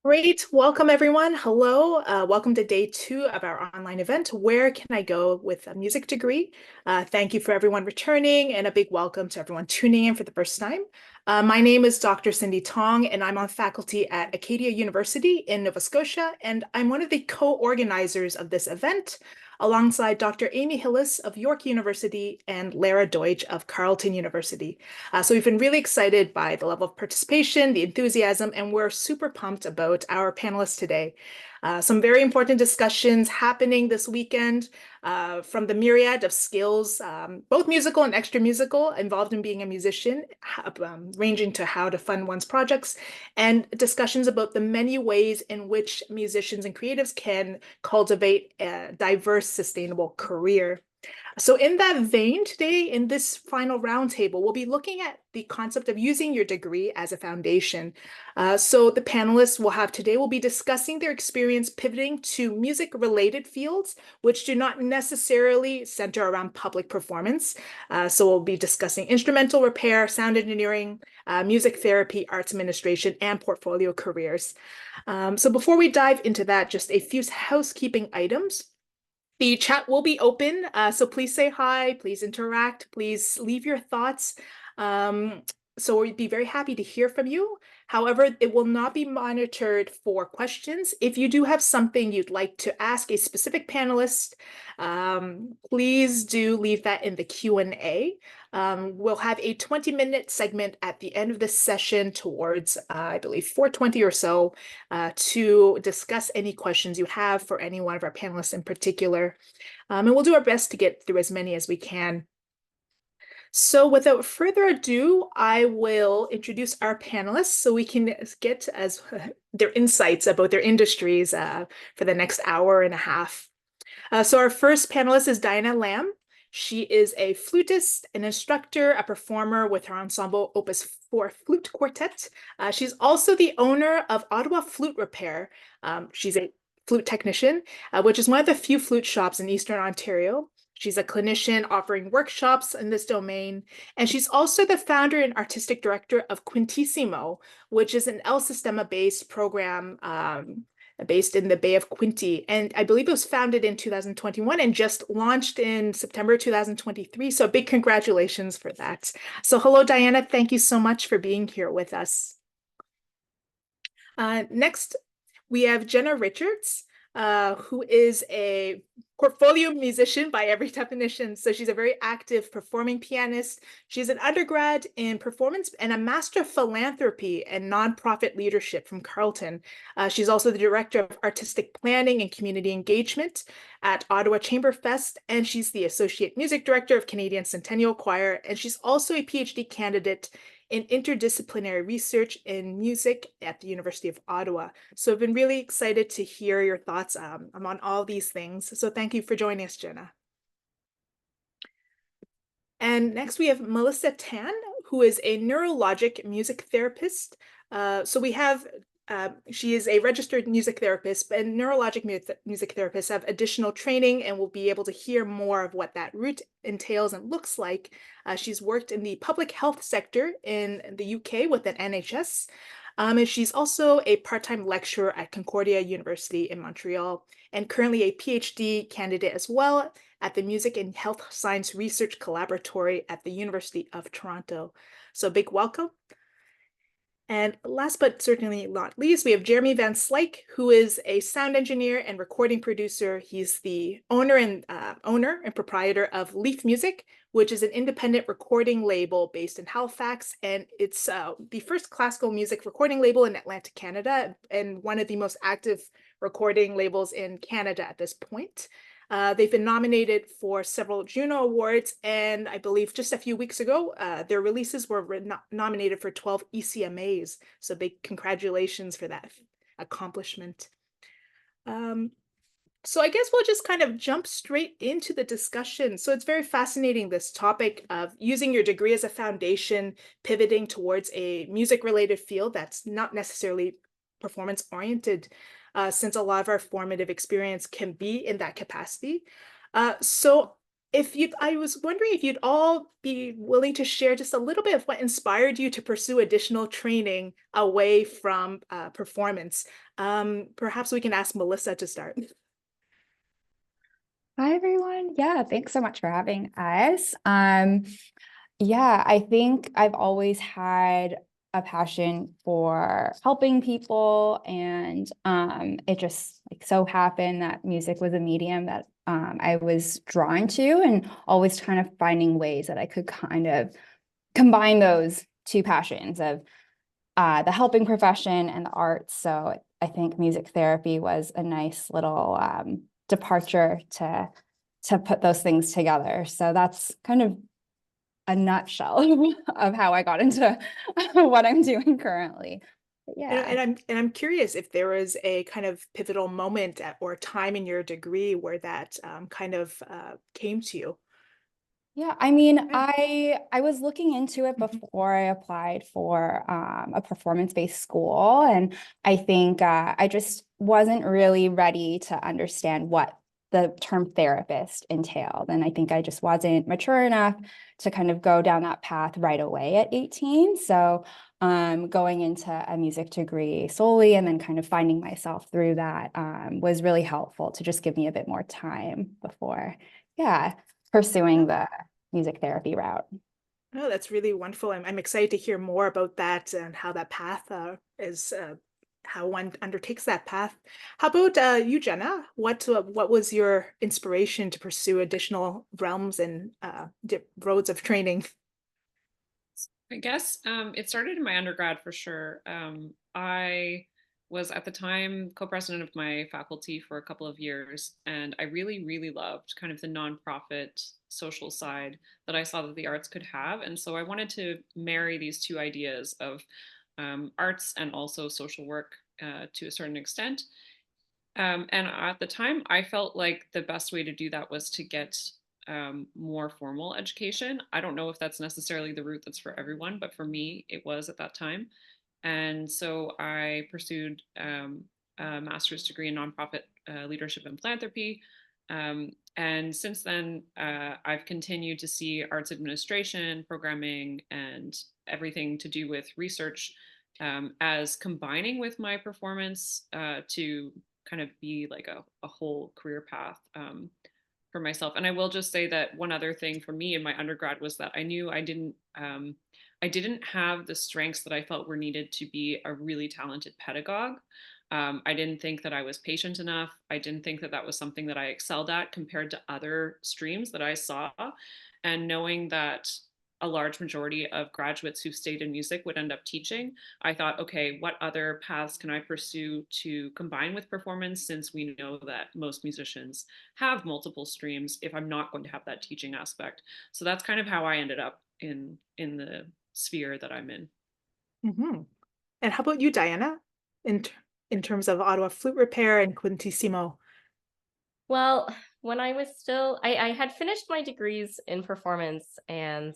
Great. Welcome, everyone. Hello. Welcome to day 2 of our online event, Where Can I Go with a Music Degree? Thank you for everyone returning and a big welcome to everyone tuning in for the first time. My name is Dr. Cindy Thong, and I'm on faculty at Acadia University in Nova Scotia, and I'm one of the co-organizers of this event, alongside Dr. Amy HILLIS of York University and LARA DEUTSCH of Carleton University. So we've been really excited by the level of participation, the enthusiasm, and we're super pumped about our panelists today. Some very important discussions happening this weekend from the myriad of skills, both musical and extra musical, involved in being a musician, ranging to how to fund one's projects, and discussions about the many ways in which musicians and creatives can cultivate a diverse, sustainable career. So in that vein, today in this final roundtable, we'll be looking at the concept of using your degree as a foundation. So the panelists will be discussing their experience pivoting to music-related fields, which do not necessarily center around public performance. So we'll be discussing instrumental repair, sound engineering, music therapy, arts administration, and portfolio careers. So before we dive into that, just a few housekeeping items. The chat will be open, so please say hi, please interact, please leave your thoughts. So we'd be very happy to hear from you. However, it will not be monitored for questions. If you do have something you'd like to ask a specific panelist, please do leave that in the Q&A. We'll have a 20-minute segment at the end of this session towards, I believe, 4:20 or so, to discuss any questions you have for any one of our panelists in particular. And we'll do our best to get through as many as we can. So without further ado, I will introduce our panelists so we can get their insights about their industries for the next hour and a half. So our first panelist is Diana Lamb. She is a flutist, an instructor, a performer with her ensemble Opus 4 Flute Quartet. She's also the owner of Ottawa Flute Repair. She's a flute technician, which is one of the few flute shops in Eastern Ontario. She's a clinician offering workshops in this domain, and she's also the founder and artistic director of Quintissimo, which is an El Sistema-based program based in the Bay of Quinte. And I believe it was founded in 2021 and just launched in September 2023. So big congratulations for that. So hello, Diana. Thank you so much for being here with us. Next, we have Jenna Richards, who is a portfolio musician by every definition. So she's a very active performing pianist. She's an undergrad in performance and a master of philanthropy and nonprofit leadership from Carleton. She's also the director of artistic planning and community engagement at Ottawa Chamberfest, and she's the associate music director of Canadian Centennial Choir, and she's also a PhD candidate in interdisciplinary research in music at the University of Ottawa. So I've been really excited to hear your thoughts on all these things. So thank you for joining us, Jenna. And next we have Melissa Tan, who is a neurologic music therapist. She is a registered music therapist, and neurologic music therapists have additional training and will be able to hear more of what that route entails and looks like. She's worked in the public health sector in the UK with an NHS. And she's also a part-time lecturer at Concordia University in Montreal, and currently a PhD candidate as well at the Music and Health Science Research Collaboratory at the University of Toronto. So big welcome. And last but certainly not least, we have Jeremy VanSlyke, who is a sound engineer and recording producer. He's the owner and proprietor of Leaf Music, which is an independent recording label based in Halifax, and it's the first classical music recording label in Atlantic Canada, and one of the most active recording labels in Canada at this point. They've been nominated for several Juno Awards, and I believe just a few weeks ago, their releases were nominated for 12 ECMAs. So big congratulations for that accomplishment. So I guess we'll just kind of jump straight into the discussion. So it's very fascinating, this topic of using your degree as a foundation, pivoting towards a music-related field that's not necessarily performance-oriented, since a lot of our formative experience can be in that capacity. So I was wondering if you'd all be willing to share just a little bit of what inspired you to pursue additional training away from performance. Perhaps we can ask Melissa to start. Hi, everyone. Yeah, thanks so much for having us. Yeah, I think I've always had a passion for helping people, and it just like so happened that music was a medium that I was drawn to, and always kind of finding ways that I could kind of combine those two passions of the helping profession and the arts. So I think music therapy was a nice little departure to put those things together. So that's kind of a nutshell of how I got into what I'm doing currently. But yeah. And I'm curious if there was a kind of pivotal moment or time in your degree where that kind of came to you. Yeah, I mean, Yeah. I was looking into it Mhm. before I applied for a performance-based school, and I think I just wasn't really ready to understand what the term therapist entailed, and I think I just wasn't mature enough to kind of go down that path right away at 18. So, going into a music degree solely and then kind of finding myself through that was really helpful to just give me a bit more time before, yeah, pursuing the music therapy route. Oh, that's really wonderful. I'm excited to hear more about that and how that path is how one undertakes that path. How about you, Jenna? What was your inspiration to pursue additional realms and roads of training? I guess it started in my undergrad for sure. I was at the time co-president of my faculty for a couple of years, and I really, really loved kind of the nonprofit social side that I saw that the arts could have. And so I wanted to marry these two ideas of arts and also social work to a certain extent. And at the time, I felt like the best way to do that was to get more formal education. I don't know if that's necessarily the route that's for everyone, but for me, it was at that time. And so I pursued a master's degree in nonprofit leadership and philanthropy. And since then, I've continued to see arts administration, programming, and everything to do with research as combining with my performance to kind of be like a whole career path for myself. And I will just say that one other thing for me in my undergrad was that I knew I didn't have the strengths that I felt were needed to be a really talented pedagogue. I didn't think that I was patient enough. I didn't think that that was something that I excelled at compared to other streams that I saw. And knowing that a large majority of graduates who stayed in music would end up teaching, I thought, okay, what other paths can I pursue to combine with performance, since we know that most musicians have multiple streams if I'm not going to have that teaching aspect. So that's kind of how I ended up in the sphere that I'm in. Hmm. And how about you, Diana, in in terms of Ottawa flute repair and Quintissimo? Well, when I was still, I had finished my degrees in performance, and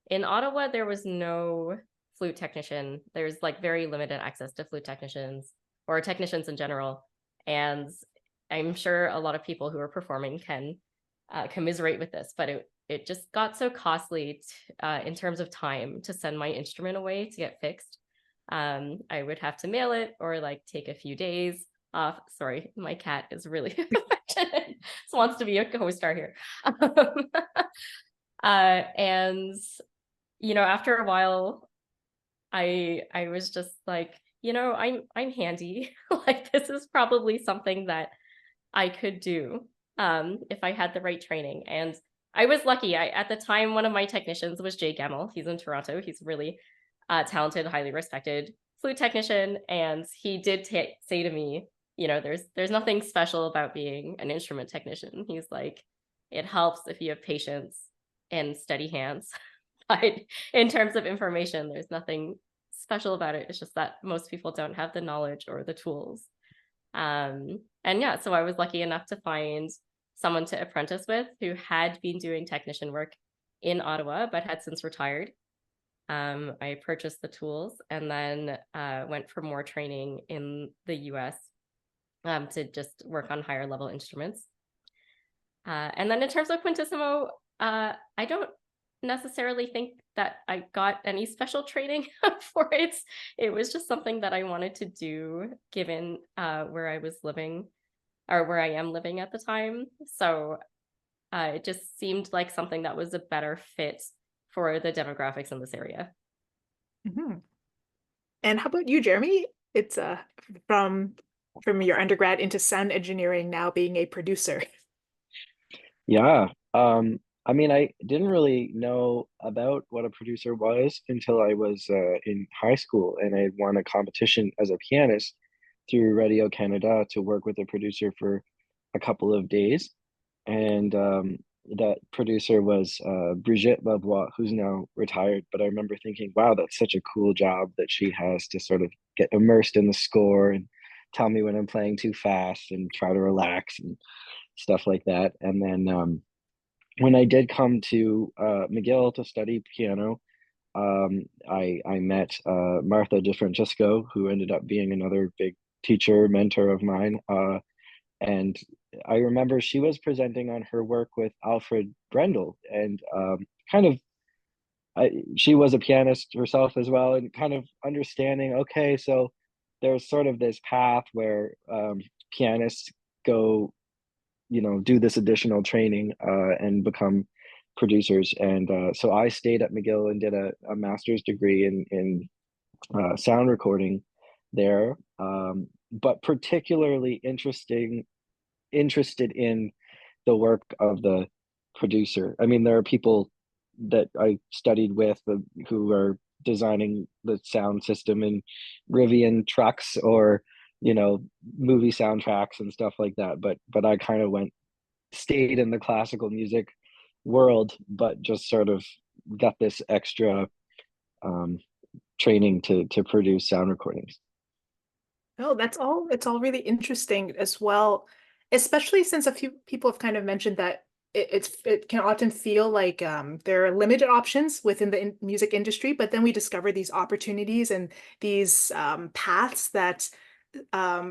in Ottawa, there was no flute technician. There's like very limited access to flute technicians or technicians in general. And I'm sure a lot of people who are performing can commiserate with this, but it just got so costly in terms of time to send my instrument away to get fixed. I would have to mail it or like take a few days off. Sorry, my cat is really affectionate. Just wants to be a co-star here. And after a while, I was just like, I'm handy. Like this is probably something that I could do if I had the right training. And I was lucky. At the time, one of my technicians was Jay Gemmell. He's in Toronto. He's really talented, highly respected flute technician, and he did say to me, there's nothing special about being an instrument technician. He's like, it helps if you have patience and steady hands. But in terms of information, there's nothing special about it. It's just that most people don't have the knowledge or the tools. And yeah, so I was lucky enough to find someone to apprentice with who had been doing technician work in Ottawa, but had since retired. I purchased the tools and then went for more training in the US to just work on higher level instruments. And then in terms of Quintissimo, I don't necessarily think that I got any special training for it. It was just something that I wanted to do given where I was living, or where I am living at the time. So it just seemed like something that was a better fit for the demographics in this area. Mhm. And how about you, Jeremy? It's from your undergrad into sound engineering, now being a producer. Yeah. I mean, I didn't really know about what a producer was until I was in high school, and I won a competition as a pianist through Radio Canada to work with a producer for a couple of days. And that producer was Brigitte Lavoie, who's now retired. But I remember thinking, wow, that's such a cool job that she has to sort of get immersed in the score and tell me when I'm playing too fast and try to relax and stuff like that. And then when I did come to McGill to study piano, I met Martha DeFrancesco, who ended up being another big teacher, mentor of mine. And I remember she was presenting on her work with Alfred Brendel, and kind of she was a pianist herself as well, and kind of understanding, okay, so there's sort of this path where pianists go, do this additional training and become producers. And so I stayed at McGill and did a master's degree in sound recording there, but particularly interested in the work of the producer. I mean, there are people that I studied with who are designing the sound system in Rivian trucks or movie soundtracks and stuff like that. But I kind of stayed in the classical music world, but just sort of got this extra training to produce sound recordings. Oh, it's all really interesting as well, especially since a few people have kind of mentioned that it can often feel like there are limited options within the music industry, but then we discover these opportunities and these paths that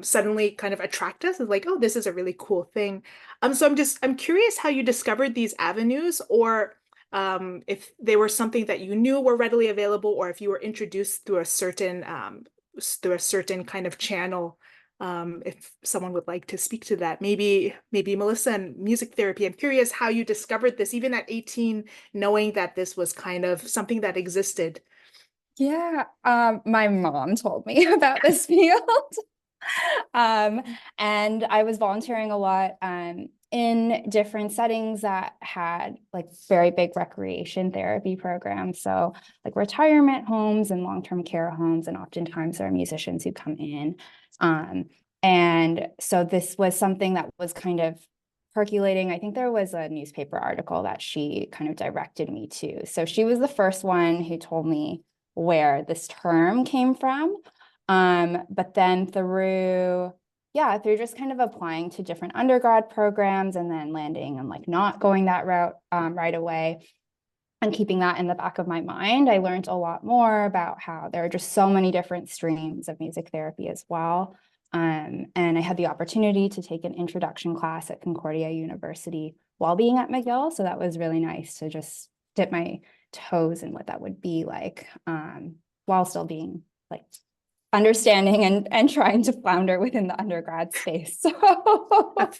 suddenly kind of attract us. It's like, oh, this is a really cool thing. So I'm curious how you discovered these avenues, or if they were something that you knew were readily available, or if you were introduced through a certain kind of channel. If someone would like to speak to that, maybe Melissa and music therapy. I'm curious how you discovered this, even at 18, knowing that this was kind of something that existed. Yeah, my mom told me about this field. And I was volunteering a lot in different settings that had like very big recreation therapy programs. So like retirement homes and long-term care homes, and oftentimes there are musicians who come in. And so this was something that was kind of percolating. I think there was a newspaper article that she kind of directed me to. So she was the first one who told me where this term came from. But then through just kind of applying to different undergrad programs and then landing and like not going that route right away and keeping that in the back of my mind, I learned a lot more about how there are just so many different streams of music therapy as well. And I had the opportunity to take an introduction class at Concordia University while being at McGill. So that was really nice to just dip my toes in what that would be like, while still being like understanding and trying to flounder within the undergrad space. So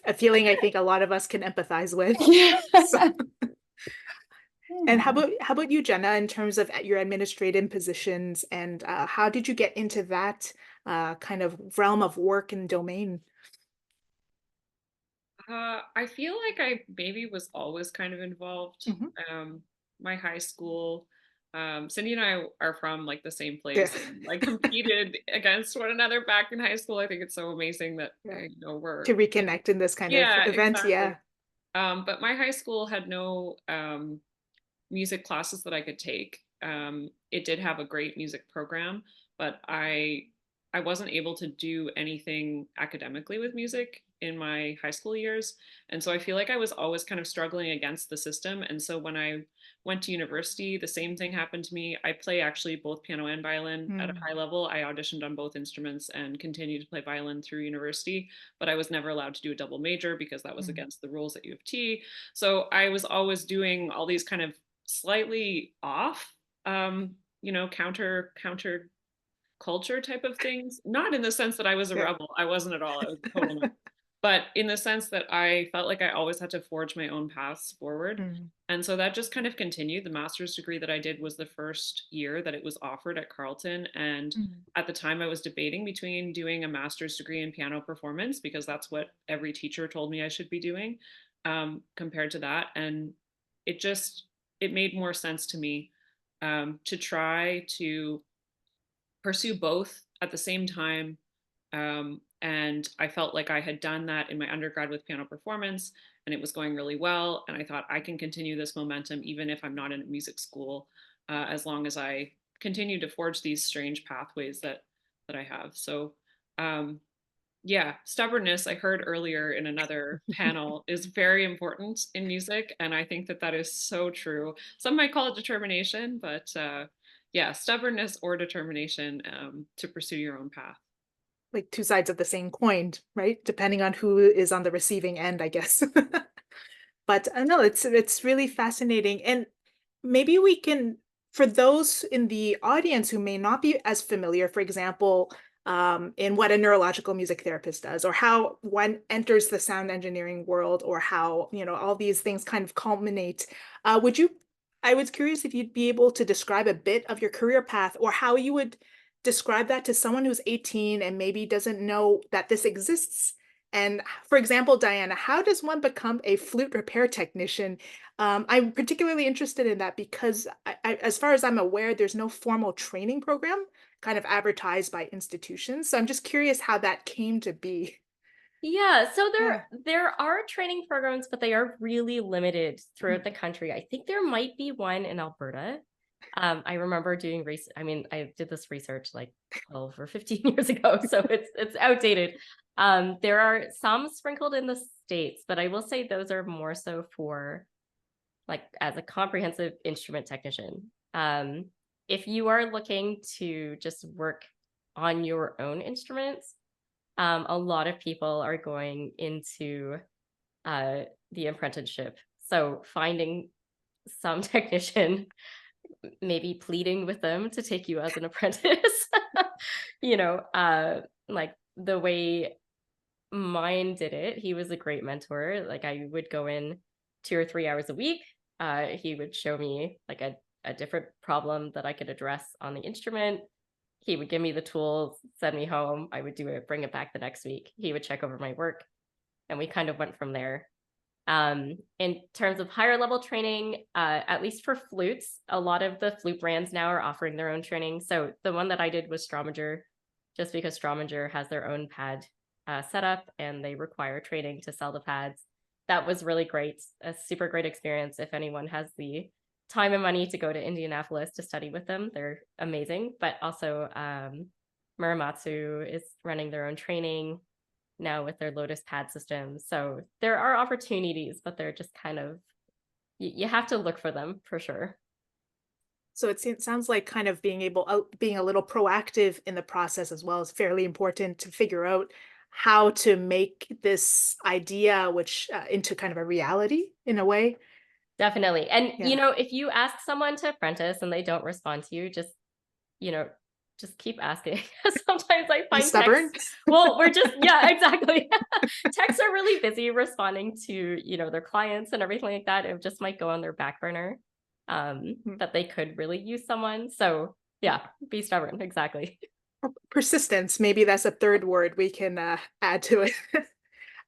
a feeling I think a lot of us can empathize with. yeah. So. And how about you, Jenna, in terms of your administrative positions, and how did you get into that kind of realm of work and domain? I feel like I maybe was always kind of involved. My high school, Cindy and I are from like the same place, and like competed against one another back in high school. I think it's so amazing that we're to reconnect in this kind of event. Exactly. Yeah. But my high school had no music classes that I could take. It did have a great music program, but I wasn't able to do anything academically with music. in my high school years. And so I feel like I was always kind of struggling against the system. And so when I went to university, the same thing happened to me. I play actually both piano and violin at a high level. I auditioned on both instruments and continued to play violin through university, but I was never allowed to do a double major because that was against the rules at U of T. So I was always doing all these kind of slightly off, counter culture type of things, not in the sense that I was a rebel. I wasn't at all. I was totally but in the sense that I felt like I always had to forge my own paths forward. And so that just kind of continued. The master's degree that I did was the first year that it was offered at Carleton. And at the time I was debating between doing a master's degree in piano performance, because that's what every teacher told me I should be doing, compared to that. And it made more sense to me to try to pursue both at the same time. And I felt like I had done that in my undergrad with piano performance, and it was going really well. And I thought I can continue this momentum even if I'm not in a music school, as long as I continue to forge these strange pathways that I have. So yeah, stubbornness, I heard earlier in another panel, is very important in music. And I think that is so true. Some might call it determination, but yeah, stubbornness or determination to pursue your own path. Like two sides of the same coin, right? Depending on who is on the receiving end, I guess. But I know it's really fascinating. And maybe we can, for those in the audience who may not be as familiar, for example, in what a neurological music therapist does, or how one enters the sound engineering world, or how, all these things kind of culminate. I was curious if you'd be able to describe a bit of your career path, or how you would describe that to someone who's 18 and maybe doesn't know that this exists. And for example, Diana, how does one become a flute repair technician? I'm particularly interested in that because as far as I'm aware, there's no formal training program kind of advertised by institutions. So I'm just curious how that came to be. Yeah, so there are training programs, but they are really limited throughout the country. I think there might be one in Alberta. I remember doing research. I mean, I did this research like 12 or 15 years ago, so it's outdated. There are some sprinkled in the States, but I will say those are more so for like as a comprehensive instrument technician. If you are looking to just work on your own instruments, a lot of people are going into the apprenticeship. So finding some technician, maybe pleading with them to take you as an apprentice, like the way mine did it. He was a great mentor. Like I would go in 2 or 3 hours a week. He would show me like a different problem that I could address on the instrument. He would give me the tools, send me home. I would do it, bring it back the next week. He would check over my work, and we kind of went from there. In terms of higher level training, at least for flutes, a lot of the flute brands now are offering their own training. So the one that I did was Strominger, just because Strominger has their own pad setup and they require training to sell the pads. That was really great, a super great experience. If anyone has the time and money to go to Indianapolis to study with them, they're amazing. But also Muramatsu is running their own training now with their Lotus pad system. So there are opportunities, but they're just kind of, you have to look for them for sure. So it sounds like kind of being a little proactive in the process as well is fairly important to figure out how to make this idea, which into kind of a reality in a way. Definitely. And, if you ask someone to apprentice and they don't respond to you, just keep asking. Sometimes I find stubborn. Well, yeah, exactly. Techs are really busy responding to, their clients and everything like that. It just might go on their back burner, that they could really use someone. So yeah, be stubborn. Exactly. Persistence. Maybe that's a third word we can add to it.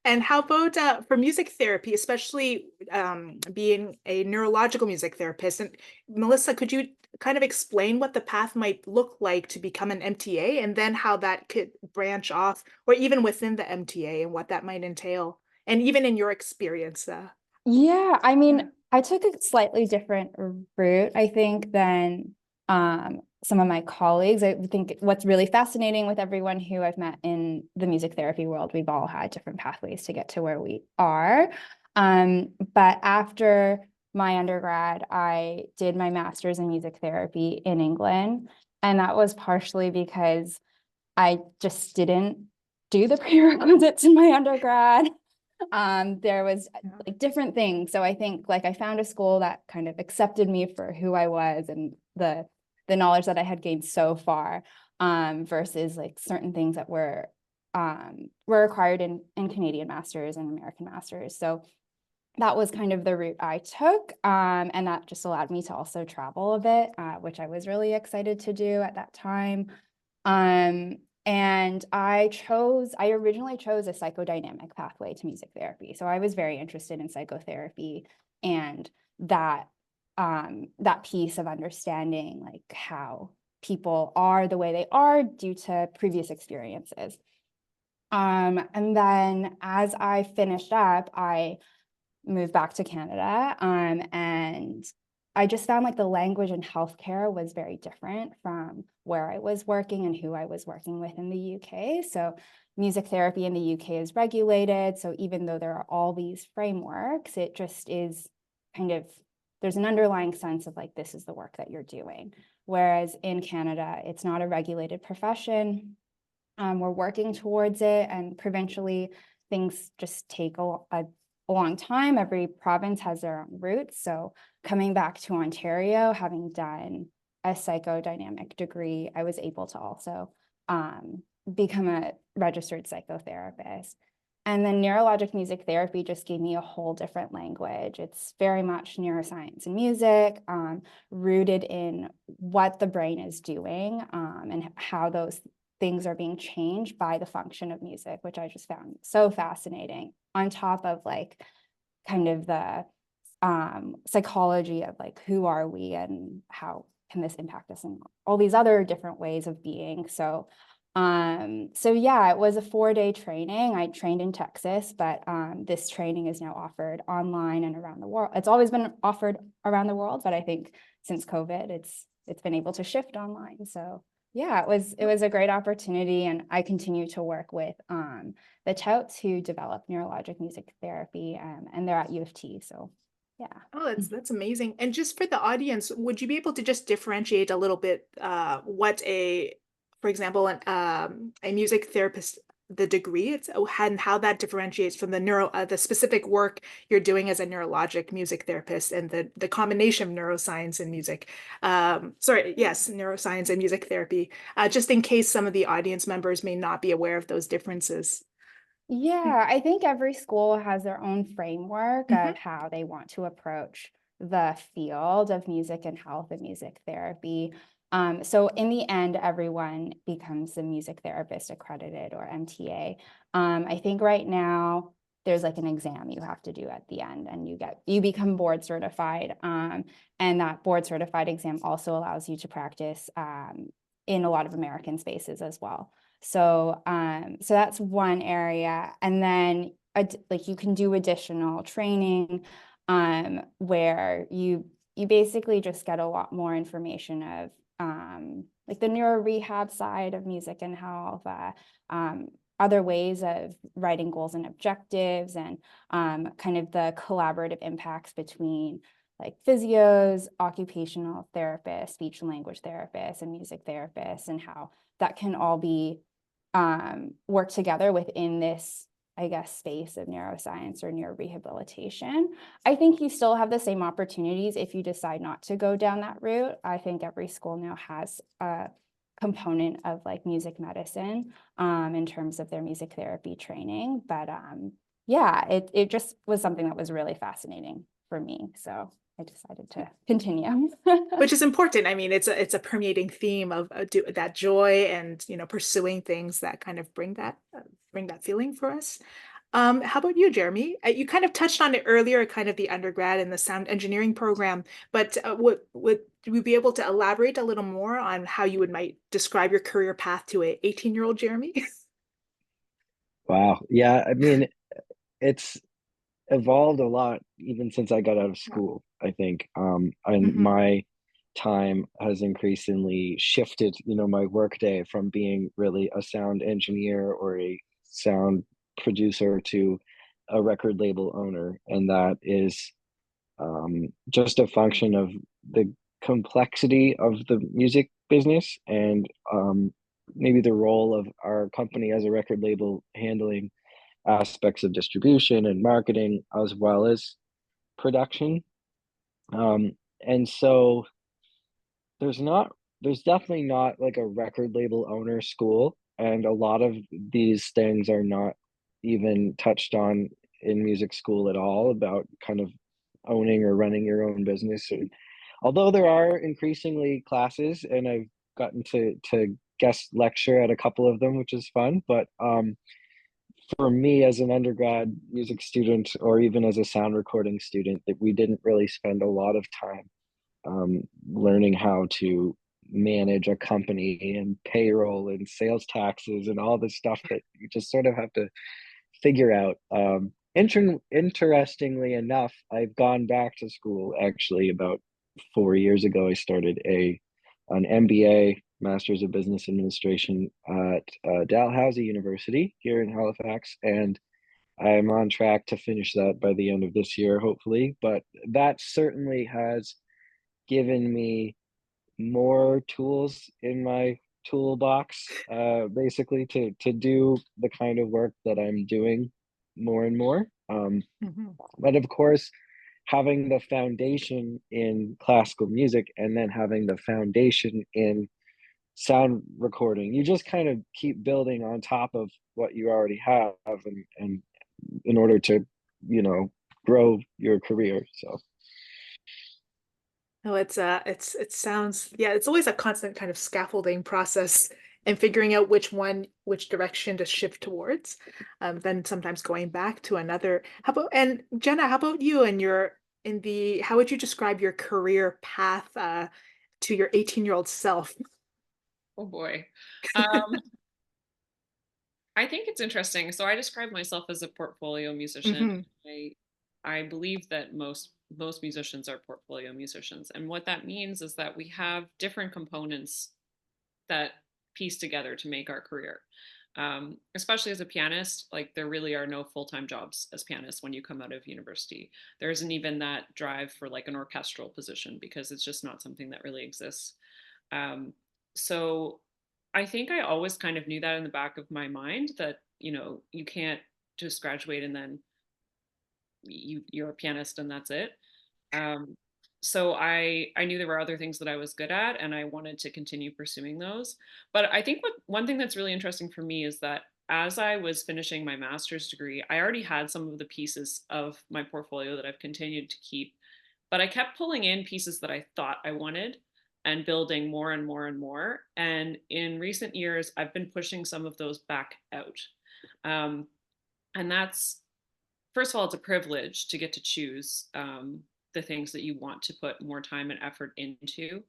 And how about for music therapy, especially being a neurological music therapist? And Melissa, could you kind of explain what the path might look like to become an MTA, and then how that could branch off, or even within the MTA, and what that might entail, and even in your experience? Yeah, I mean, I took a slightly different route, I think, than some of my colleagues. I think what's really fascinating with everyone who I've met in the music therapy world, we've all had different pathways to get to where we are. But after my undergrad, I did my master's in music therapy in England. And that was partially because I just didn't do the prerequisites in my undergrad. There was like different things. So I think like I found a school that kind of accepted me for who I was and the knowledge that I had gained so far, versus like certain things that were required in Canadian masters and American masters. So that was kind of the route I took. And that just allowed me to also travel a bit, which I was really excited to do at that time. And I originally chose a psychodynamic pathway to music therapy. So I was very interested in psychotherapy and that piece of understanding like how people are the way they are due to previous experiences. And then as I finished up, I moved back to Canada, and I just found like the language in healthcare was very different from where I was working and who I was working with in the UK. So music therapy in the UK is regulated. So even though there are all these frameworks, it just is kind of, there's an underlying sense of like, this is the work that you're doing. Whereas in Canada, it's not a regulated profession. We're working towards it, and provincially, things just take a long time. Every province has their own routes. So coming back to Ontario, having done a psychodynamic degree, I was able to also become a registered psychotherapist. And then neurologic music therapy just gave me a whole different language. It's very much neuroscience and music, rooted in what the brain is doing, and how those things are being changed by the function of music, which I just found so fascinating, on top of like kind of the psychology of like, who are we and how can this impact us in all these other different ways of being. So yeah, it was a 4-day training. I trained in Texas, but this training is now offered online and around the world. It's always been offered around the world, but I think since COVID, it's been able to shift online. So yeah, it was a great opportunity, and I continue to work with the TOUTS who develop neurologic music therapy, and they're at U of T. So yeah. Oh, that's amazing. And just for the audience, would you be able to just differentiate a little bit what for example, a music therapist, the degree it's and how that differentiates from the specific work you're doing as a neurologic music therapist, and the combination of neuroscience and music. Neuroscience and music therapy, just in case some of the audience members may not be aware of those differences. Yeah, I think every school has their own framework of how they want to approach the field of music and health and music therapy. So in the end, everyone becomes a music therapist accredited, or MTA. I think right now there's like an exam you have to do at the end, and you become board certified. And that board certified exam also allows you to practice in a lot of American spaces as well. So so that's one area. And then like you can do additional training where you basically just get a lot more information of like the neuro rehab side of music and health, other ways of writing goals and objectives, and kind of the collaborative impacts between like physios, occupational therapists, speech and language therapists, and music therapists, and how that can all be work together within this, I guess, space of neuroscience or neurorehabilitation. I think you still have the same opportunities if you decide not to go down that route. I think every school now has a component of like music medicine in terms of their music therapy training. But yeah, it just was something that was really fascinating for me. So I decided to continue. Which is important. I mean, it's a permeating theme of that joy and, pursuing things that kind of bring that feeling for us. How about you, Jeremy? You kind of touched on it earlier, kind of the undergrad and the sound engineering program, but would you be able to elaborate a little more on how you might describe your career path to a 18-year-old Jeremy? Wow. Yeah, I mean, it's evolved a lot even since I got out of school, I think. And time has increasingly shifted, my workday from being really a sound engineer or a sound producer to a record label owner. And that is just a function of the complexity of the music business and maybe the role of our company as a record label handling aspects of distribution and marketing as well as production. And so there's definitely not like a record label owner school, and a lot of these things are not even touched on in music school at all, about kind of owning or running your own business. Although there are increasingly classes, and I've gotten to guest lecture at a couple of them, which is fun. But for me as an undergrad music student, or even as a sound recording student, that we didn't really spend a lot of time learning how to manage a company and payroll and sales taxes and all this stuff that you just sort of have to figure out. Interestingly enough, I've gone back to school actually about 4 years ago. I started an MBA, Masters of Business Administration, at Dalhousie University here in Halifax, and I'm on track to finish that by the end of this year, hopefully. But that certainly has given me more tools in my toolbox, basically to do the kind of work that I'm doing more and more. But of course, having the foundation in classical music and then having the foundation in sound recording, you just kind of keep building on top of what you already have, and in order to, grow your career. So No, it sounds, yeah, it's always a constant kind of scaffolding process and figuring out which direction to shift towards. Then sometimes going back to another. And Jenna, how about you and how would you describe your career path to your 18-year-old self? Oh boy. I think it's interesting. So I describe myself as a portfolio musician. I believe that most musicians are portfolio musicians. And what that means is that we have different components that piece together to make our career. Especially as a pianist, like there really are no full-time jobs as pianists when you come out of university. There isn't even that drive for like an orchestral position because it's just not something that really exists. So I think I always kind of knew that in the back of my mind, that, you can't just graduate and then you're a pianist and that's it. So I knew there were other things that I was good at, and I wanted to continue pursuing those. But I think one thing that's really interesting for me is that as I was finishing my master's degree, I already had some of the pieces of my portfolio that I've continued to keep, but I kept pulling in pieces that I thought I wanted and building more and more and more. And in recent years, I've been pushing some of those back out. And that's, first of all, it's a privilege to get to choose the things that you want to put more time and effort into.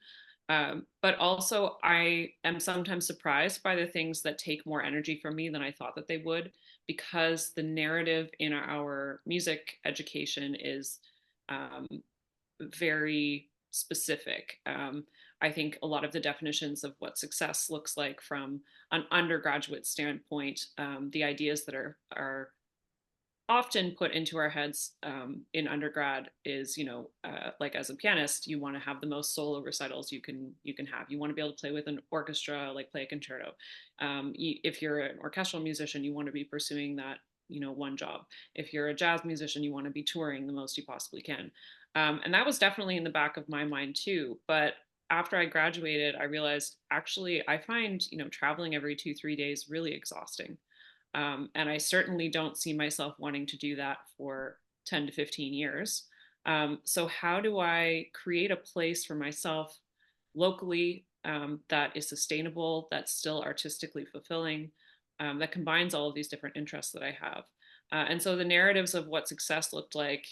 But also, I am sometimes surprised by the things that take more energy from me than I thought that they would, because the narrative in our music education is very specific. I think a lot of the definitions of what success looks like from an undergraduate standpoint, the ideas that are often put into our heads in undergrad is, like as a pianist, you want to have the most solo recitals you can have. You want to be able to play with an orchestra, like play a concerto. If you're an orchestral musician, you want to be pursuing that, one job. If you're a jazz musician, you want to be touring the most you possibly can. And that was definitely in the back of my mind too. But after I graduated, I realized actually I find, traveling every 2-3 days really exhausting. And I certainly don't see myself wanting to do that for 10 to 15 years. So how do I create a place for myself locally that is sustainable, that's still artistically fulfilling, that combines all of these different interests that I have? And so the narratives of what success looked like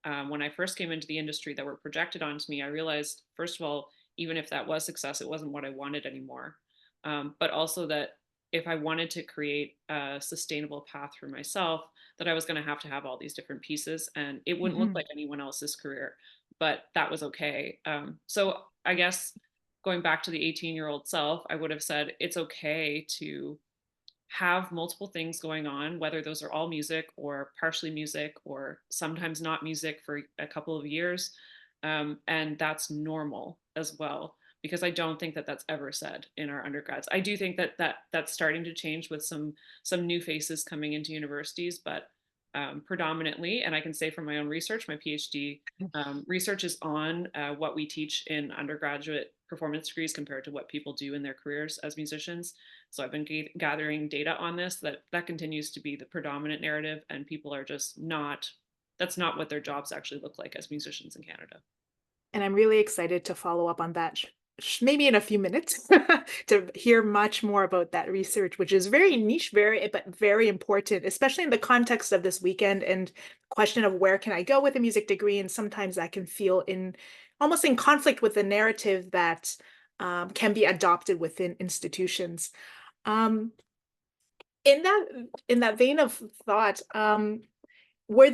when I first came into the industry that were projected onto me, I realized, first of all, even if that was success, it wasn't what I wanted anymore. But also that if I wanted to create a sustainable path for myself, that I was going to have all these different pieces, and it wouldn't look like anyone else's career, but that was okay. So I guess going back to the 18-year-old self, I would have said it's okay to have multiple things going on, whether those are all music or partially music or sometimes not music for a couple of years. And that's normal as well, because I don't think that that's ever said in our undergrads. I do think that that's starting to change with some new faces coming into universities, but predominantly, and I can say from my own research, my PhD research is on what we teach in undergraduate performance degrees compared to what people do in their careers as musicians. So I've been gathering data on this, that continues to be the predominant narrative, and people are just not, that's not what their jobs actually look like as musicians in Canada. And I'm really excited to follow up on that maybe in a few minutes to hear much more about that research, which is very niche, but very important, especially in the context of this weekend and question of where can I go with a music degree. And sometimes that can feel almost in conflict with the narrative that can be adopted within institutions. In that vein of thought, were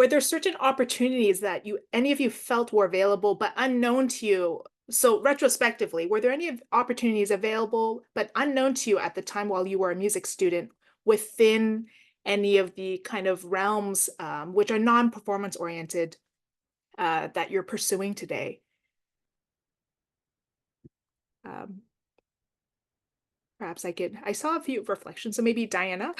there certain opportunities that any of you felt were available but unknown to you? So retrospectively, were there any opportunities available but unknown to you at the time while you were a music student within any of the kind of realms which are non-performance oriented that you're pursuing today? Perhaps I saw a few reflections, so maybe Diana.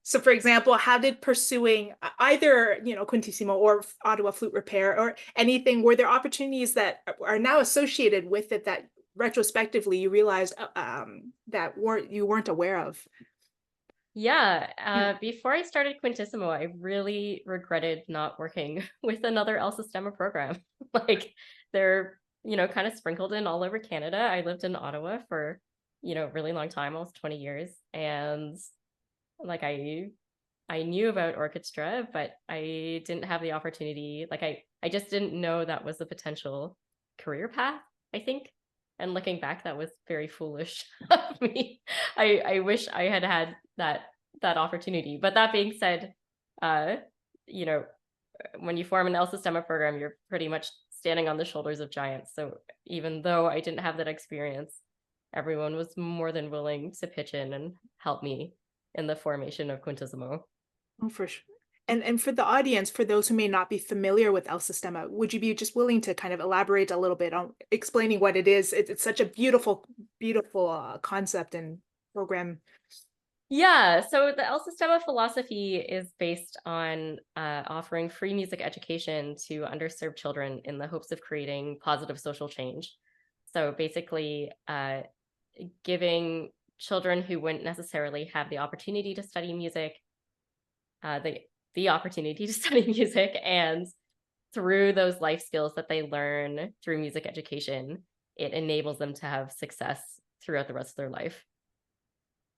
So for example, how did pursuing either, Quintissimo or Ottawa Flute Repair or anything, were there opportunities that are now associated with it that retrospectively you realized that you weren't aware of? Yeah, before I started Quintissimo, I really regretted not working with another El Sistema program. Like they're, kind of sprinkled in all over Canada. I lived in Ottawa for, a really long time, almost 20 years. And like I knew about orchestra, but I didn't have the opportunity. Like I just didn't know that was a potential career path, I think. And looking back, that was very foolish of me. I wish I had had that opportunity. But that being said, you know, when you form an El Sistema program, you're pretty much standing on the shoulders of giants. So even though I didn't have that experience, everyone was more than willing to pitch in and help me in the formation of Quintissimo. Oh, for sure. And for the audience, for those who may not be familiar with El Sistema, would you be just willing to kind of elaborate a little bit on explaining what it is? It's such a beautiful, beautiful concept and program. Yeah, so the El Sistema philosophy is based on offering free music education to underserved children in the hopes of creating positive social change. So basically, giving children who wouldn't necessarily have the opportunity to study music, the opportunity to study music, and through those life skills that they learn through music education, it enables them to have success throughout the rest of their life.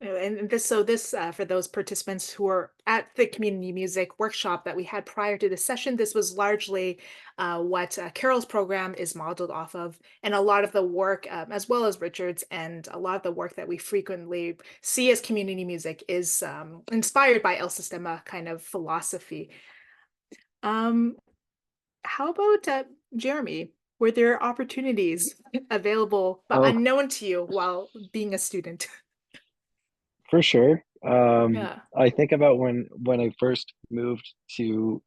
And this for those participants who are at the community music workshop that we had prior to the session, this was largely what Carol's program is modeled off of, and a lot of the work, as well as Richard's, and a lot of the work that we frequently see as community music is inspired by El Sistema kind of philosophy. How about Jeremy? Were there opportunities available but unknown to you while being a student? For sure. Yeah. I think about when I first moved to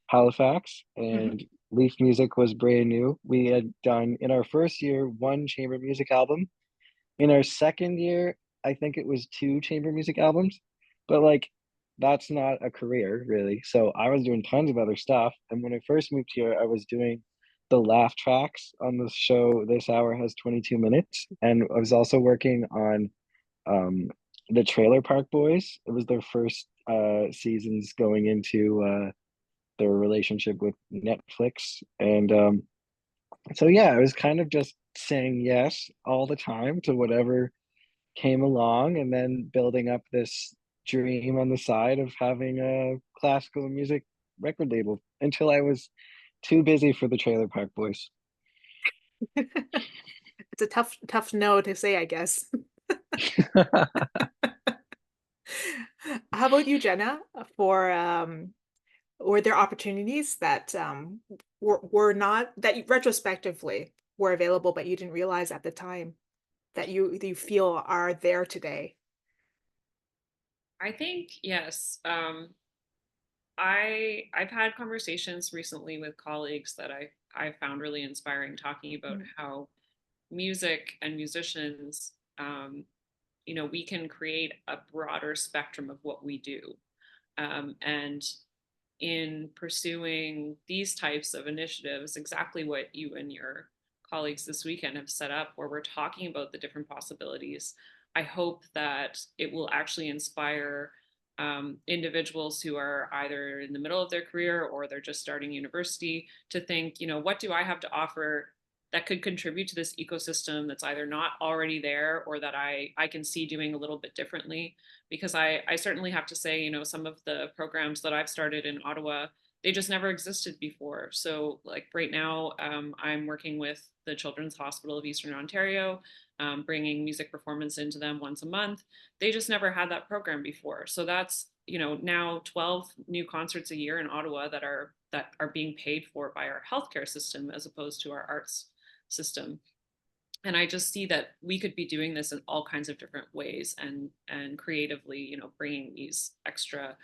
Halifax and Leaf music was brand new. We had done in our first year one chamber music album. In our second year, I think it was two chamber music albums. But like that's not a career really. So I was doing tons of other stuff. And when I first moved here, I was doing the laugh tracks on the show This Hour Has 22 Minutes. And I was also working on the Trailer Park Boys. It was their first seasons going into their relationship with Netflix. And so yeah, I was kind of just saying yes all the time to whatever came along and then building up this dream on the side of having a classical music record label until I was too busy for the Trailer Park Boys. It's a tough no to say, I guess. How about you, Jenna? Were there opportunities that were not that retrospectively were available, but you didn't realize at the time that you feel are there today? I think yes. I've had conversations recently with colleagues that I found really inspiring, talking about how music and musicians, we can create a broader spectrum of what we do. And in pursuing these types of initiatives, exactly what you and your colleagues this weekend have set up, where we're talking about the different possibilities, I hope that it will actually inspire individuals who are either in the middle of their career or they're just starting university to think, what do I have to offer that could contribute to this ecosystem that's either not already there or that I can see doing a little bit differently. Because I certainly have to say, some of the programs that I've started in Ottawa, they just never existed before. So like right now, I'm working with the Children's Hospital of Eastern Ontario, bringing music performance into them once a month. They just never had that program before. So that's, now 12 new concerts a year in Ottawa that are being paid for by our healthcare system as opposed to our arts system. And I just see that we could be doing this in all kinds of different ways and creatively, bringing these extra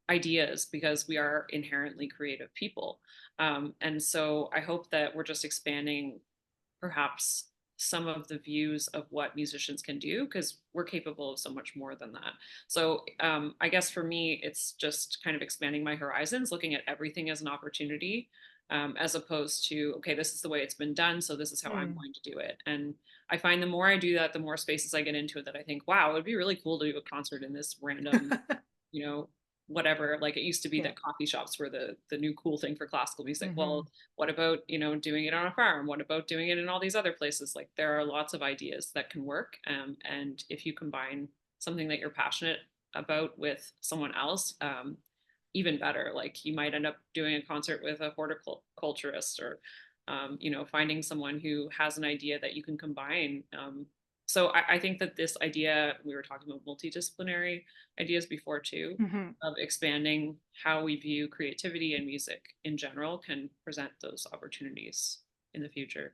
ideas because we are inherently creative people. And so I hope that we're just expanding perhaps some of the views of what musicians can do because we're capable of so much more than that. So I guess for me, it's just kind of expanding my horizons, looking at everything as an opportunity, as opposed to, okay, this is the way it's been done, so this is how I'm going to do it. And I find the more I do that, the more spaces I get into it that I think, wow, it would be really cool to do a concert in this random, whatever. Like it used to be that coffee shops were the new cool thing for classical music. Well, what about, doing it on a farm? What about doing it in all these other places? Like there are lots of ideas that can work. And if you combine something that you're passionate about with someone else, even better. Like you might end up doing a concert with a horticulturist or, finding someone who has an idea that you can combine. So I think that this idea, we were talking about multidisciplinary ideas before too, of expanding how we view creativity and music in general can present those opportunities in the future.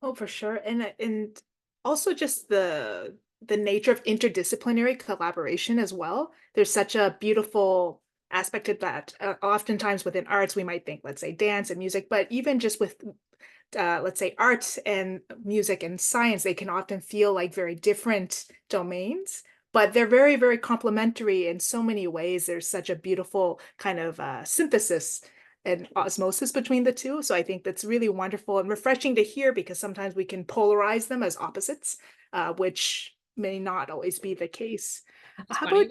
Oh, for sure. And also just the nature of interdisciplinary collaboration as well. There's such a beautiful aspect of that. Oftentimes within arts, we might think, let's say, dance and music, but even just with let's say arts and music and science, they can often feel like very different domains, but they're very, very complementary in so many ways. There's such a beautiful kind of synthesis and osmosis between the two. So I think that's really wonderful and refreshing to hear because sometimes we can polarize them as opposites, which may not always be the case. How about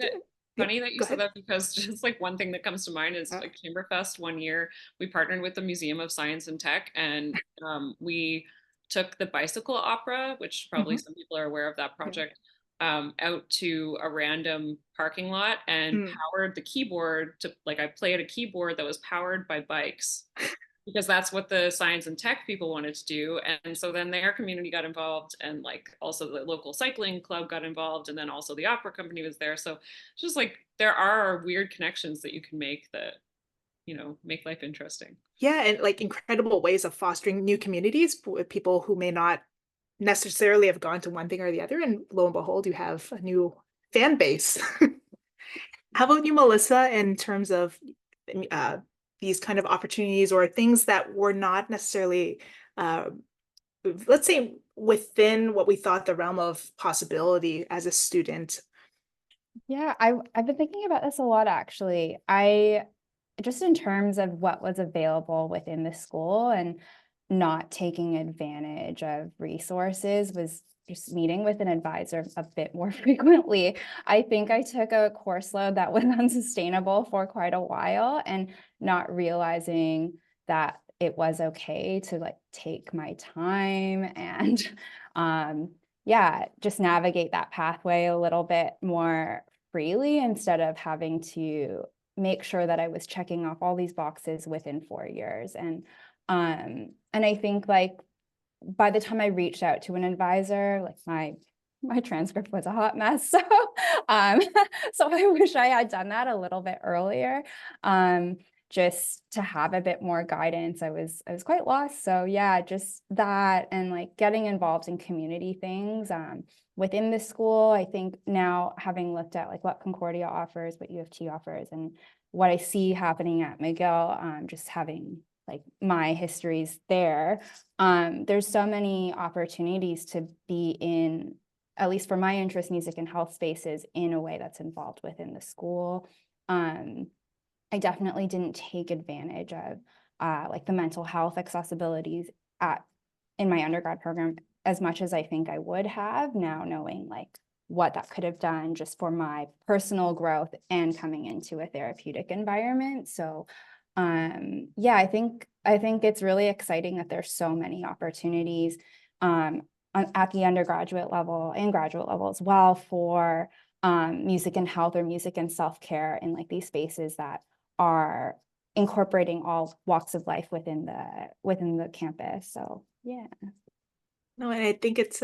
funny that you said that because just like one thing that comes to mind is like Chamberfest one year we partnered with the Museum of Science and Tech and we took the bicycle opera, which probably some people are aware of that project, out to a random parking lot and powered the keyboard to like I played a keyboard that was powered by bikes because that's what the science and tech people wanted to do. And so then their community got involved and like also the local cycling club got involved and then also the opera company was there. So it's just like there are weird connections that you can make that, make life interesting. Yeah, and like incredible ways of fostering new communities with people who may not necessarily have gone to one thing or the other. And lo and behold, you have a new fan base. How about you, Melissa, in terms of these kind of opportunities or things that were not necessarily, let's say, within what we thought the realm of possibility as a student? Yeah, I've been thinking about this a lot, actually. Just in terms of what was available within the school and not taking advantage of resources was just meeting with an advisor a bit more frequently. I think I took a course load that was unsustainable for quite a while and not realizing that it was okay to like take my time and just navigate that pathway a little bit more freely instead of having to make sure that I was checking off all these boxes within 4 years. And I think like by the time I reached out to an advisor, like my my transcript was a hot mess. So, um, so I wish I had done that a little bit earlier, just to have a bit more guidance. I was quite lost. So yeah, just that, and like getting involved in community things, within the school. I think now, having looked at like what Concordia offers, what U of T offers, and what I see happening at McGill, just having like my histories there, there's so many opportunities to be in, at least for my interest, music and health spaces in a way that's involved within the school. I definitely didn't take advantage of like the mental health accessibilities in my undergrad program as much as I think I would have now, knowing like what that could have done just for my personal growth and coming into a therapeutic environment. So yeah, I think it's really exciting that there's so many opportunities at the undergraduate level and graduate level as well for music and health or music and self-care in like these spaces that are incorporating all walks of life within the campus. So yeah. No, and I think it's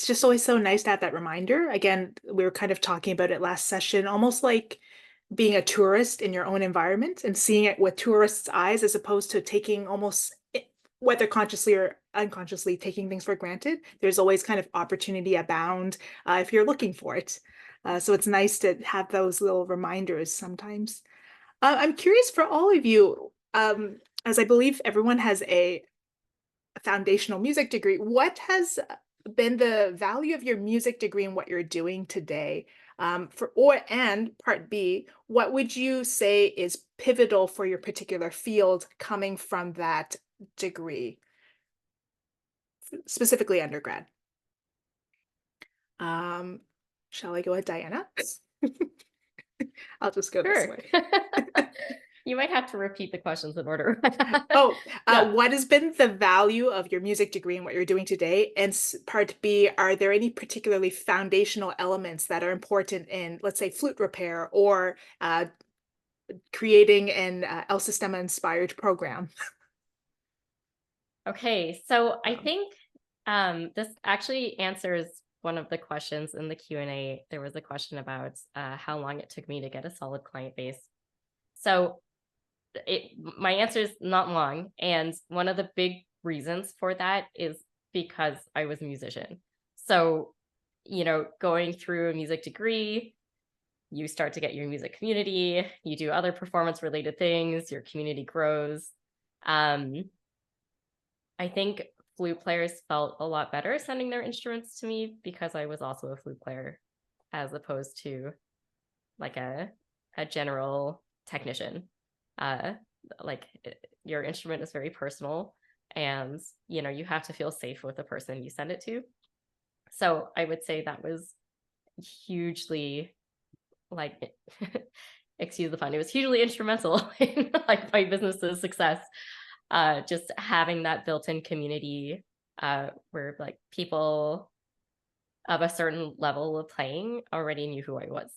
just always so nice to have that reminder. Again, we were kind of talking about it last session, almost like being a tourist in your own environment and seeing it with tourists' eyes, as opposed to taking almost, whether consciously or unconsciously, taking things for granted. There's always kind of opportunity abound if you're looking for it. So it's nice to have those little reminders sometimes. I'm curious for all of you, as I believe everyone has a foundational music degree, what has been the value of your music degree and what you're doing today? And part B, what would you say is pivotal for your particular field coming from that degree, specifically undergrad? Shall I go with Diana? I'll just go this way. You might have to repeat the questions in order. What has been the value of your music degree and what you're doing today? And part B, are there any particularly foundational elements that are important in, let's say, flute repair or creating an El Sistema inspired program? Okay, so I think this actually answers one of the questions in the Q&A. There was a question about how long it took me to get a solid client base. So my answer is not long. And one of the big reasons for that is because I was a musician. So, you know, going through a music degree, you start to get your music community, you do other performance related things, your community grows. I think flute players felt a lot better sending their instruments to me because I was also a flute player, as opposed to like a general technician. Like your instrument is very personal, and you know, you have to feel safe with the person you send it to. So I would say that was hugely, like, excuse the pun, it was hugely instrumental in like my business's success. Just having that built-in community where like people of a certain level of playing already knew who I was.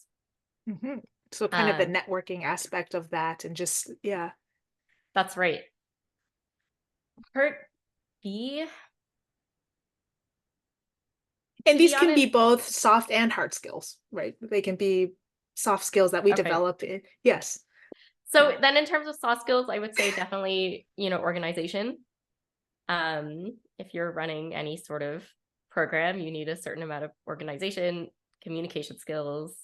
Mm-hmm. So kind of the networking aspect of that, and just, yeah. That's right. Part B. And these can be both soft and hard skills, right? They can be soft skills that we develop in. Yes. So then in terms of soft skills, I would say definitely, you know, organization. If you're running any sort of program, you need a certain amount of organization, communication skills,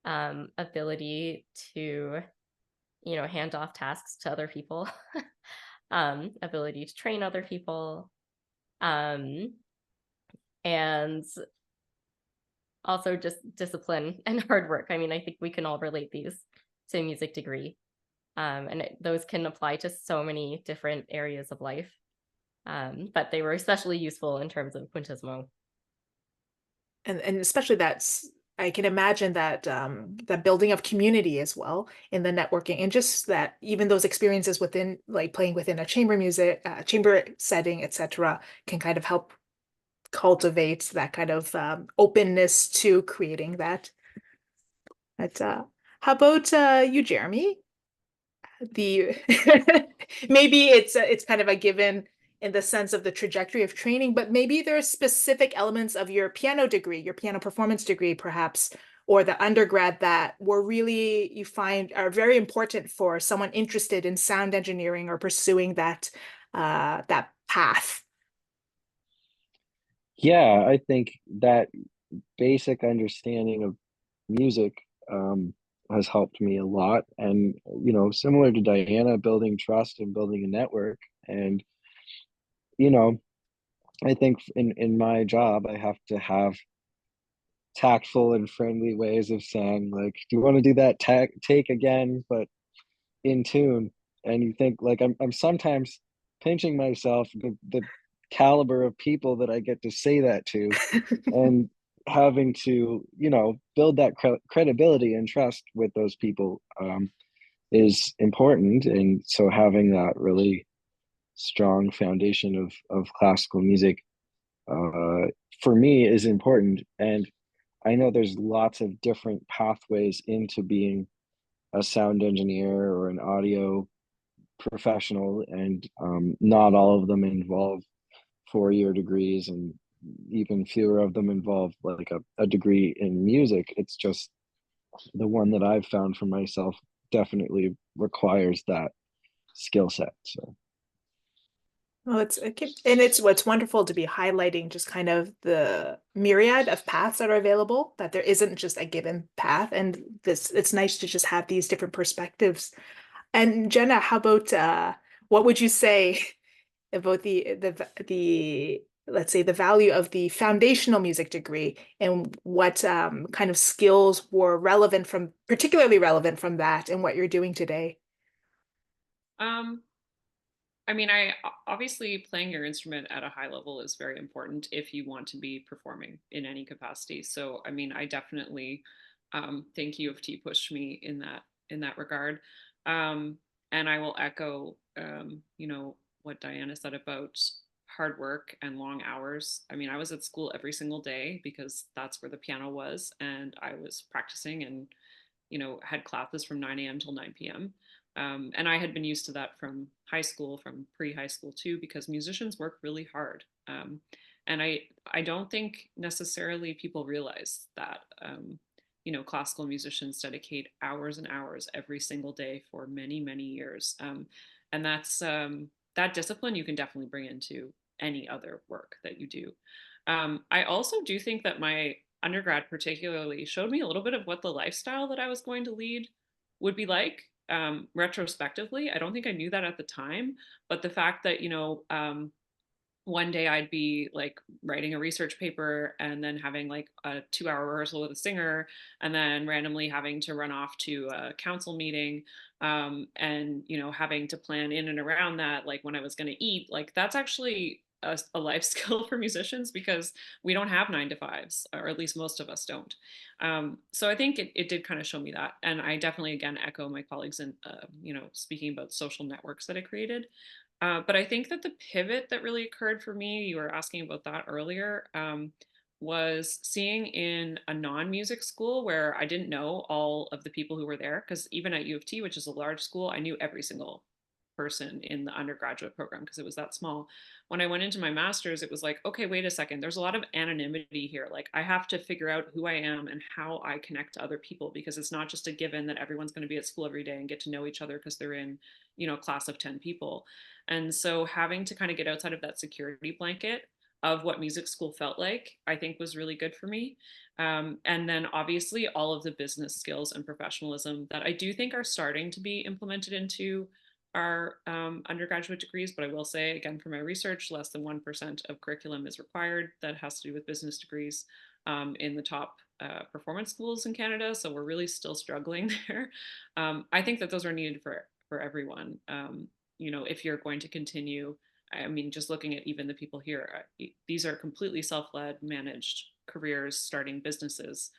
ability to, you know, hand off tasks to other people, ability to train other people, and also just discipline and hard work. I mean, I think we can all relate these to a music degree, and those can apply to so many different areas of life, but they were especially useful in terms of Quintissimo. And especially that's, I can imagine that the building of community as well in the networking, and just that even those experiences within, like playing within a chamber setting, etc., can kind of help cultivate that kind of openness to creating that. But how about you, Jeremy? Maybe it's kind of a given in the sense of the trajectory of training, but maybe there are specific elements of your piano degree, your piano performance degree, perhaps, or the undergrad that were really, you find are very important for someone interested in sound engineering or pursuing that that path. Yeah, I think that basic understanding of music has helped me a lot. And, you know, similar to Diana, building trust and building a network. And, you know, I think in my job, I have to have tactful and friendly ways of saying, like, do you want to do that take again, but in tune? And you think, like, I'm sometimes pinching myself, the caliber of people that I get to say that to, and having to, you know, build that credibility and trust with those people is important. And so having that really strong foundation of classical music for me is important. And I know there's lots of different pathways into being a sound engineer or an audio professional, and not all of them involve 4-year degrees, and even fewer of them involve like a degree in music. It's just the one that I've found for myself definitely requires that skill set. So Well, it's what's wonderful to be highlighting just kind of the myriad of paths that are available, that there isn't just a given path. And it's nice to just have these different perspectives. And Jenna, how about what would you say about the let's say the value of the foundational music degree, and what kind of skills were particularly relevant from that and what you're doing today? I mean, obviously playing your instrument at a high level is very important if you want to be performing in any capacity. So, I mean, I definitely think U of T pushed me in that regard. And I will echo, you know, what Diana said about hard work and long hours. I mean, I was at school every single day because that's where the piano was, and I was practicing and, you know, had classes from 9 a.m. till 9 p.m. And I had been used to that from high school, from pre-high school too, because musicians work really hard. And I don't think necessarily people realize that, you know, classical musicians dedicate hours and hours every single day for many, many years. And that discipline you can definitely bring into any other work that you do. I also do think that my undergrad particularly showed me a little bit of what the lifestyle that I was going to lead would be like. Retrospectively, I don't think I knew that at the time, but the fact that, you know, one day I'd be like writing a research paper and then having like a 2-hour rehearsal with a singer, and then randomly having to run off to a council meeting, and, you know, having to plan in and around that, like when I was going to eat, like that's actually a life skill for musicians, because we don't have 9 to 5s, or at least most of us don't. So I think it did kind of show me that. And I definitely, again, echo my colleagues in, you know, speaking about social networks that it created. But I think that the pivot that really occurred for me, you were asking about that earlier, was seeing in a non-music school where I didn't know all of the people who were there. Because even at U of T, which is a large school, I knew every single person in the undergraduate program because it was that small. When I went into my master's, it was like, okay, wait a second, there's a lot of anonymity here. Like, I have to figure out who I am and how I connect to other people, because it's not just a given that everyone's going to be at school every day and get to know each other because they're in, you know, a class of 10 people. And so having to kind of get outside of that security blanket of what music school felt like, I think was really good for me. And then obviously all of the business skills and professionalism that I do think are starting to be implemented into our undergraduate degrees. But I will say, again, for my research, less than 1% of curriculum is required that has to do with business degrees in the top performance schools in Canada. So we're really still struggling there. I think that those are needed for everyone. You know, if you're going to continue, I mean, just looking at even the people here, these are completely self-led, managed careers, starting businesses.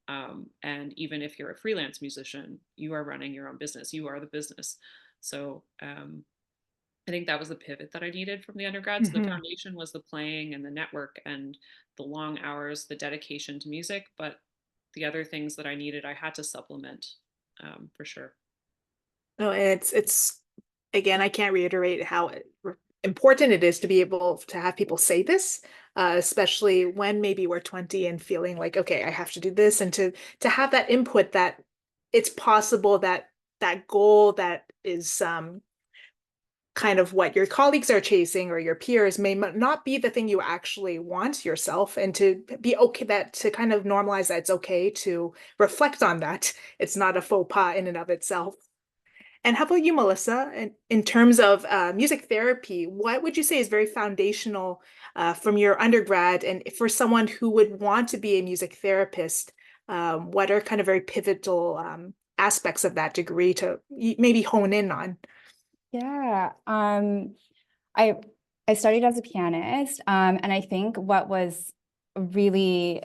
And even if you're a freelance musician, you are running your own business. You are the business. So I think that was the pivot that I needed from the undergrad. So the foundation was the playing and the network and the long hours, the dedication to music. But the other things that I needed, I had to supplement, for sure. No, and it's again, I can't reiterate how important it is to be able to have people say this, especially when maybe we're 20 and feeling like, okay, I have to do this, and to have that input that it's possible that that goal that is kind of what your colleagues are chasing or your peers may not be the thing you actually want yourself, and to be okay, that to kind of normalize that it's okay to reflect on that. It's not a faux pas in and of itself. And how about you, Melissa? In terms of music therapy, what would you say is very foundational from your undergrad, and for someone who would want to be a music therapist, what are kind of very pivotal aspects of that degree to maybe hone in on? Yeah, I I studied as a pianist, and I think what was really,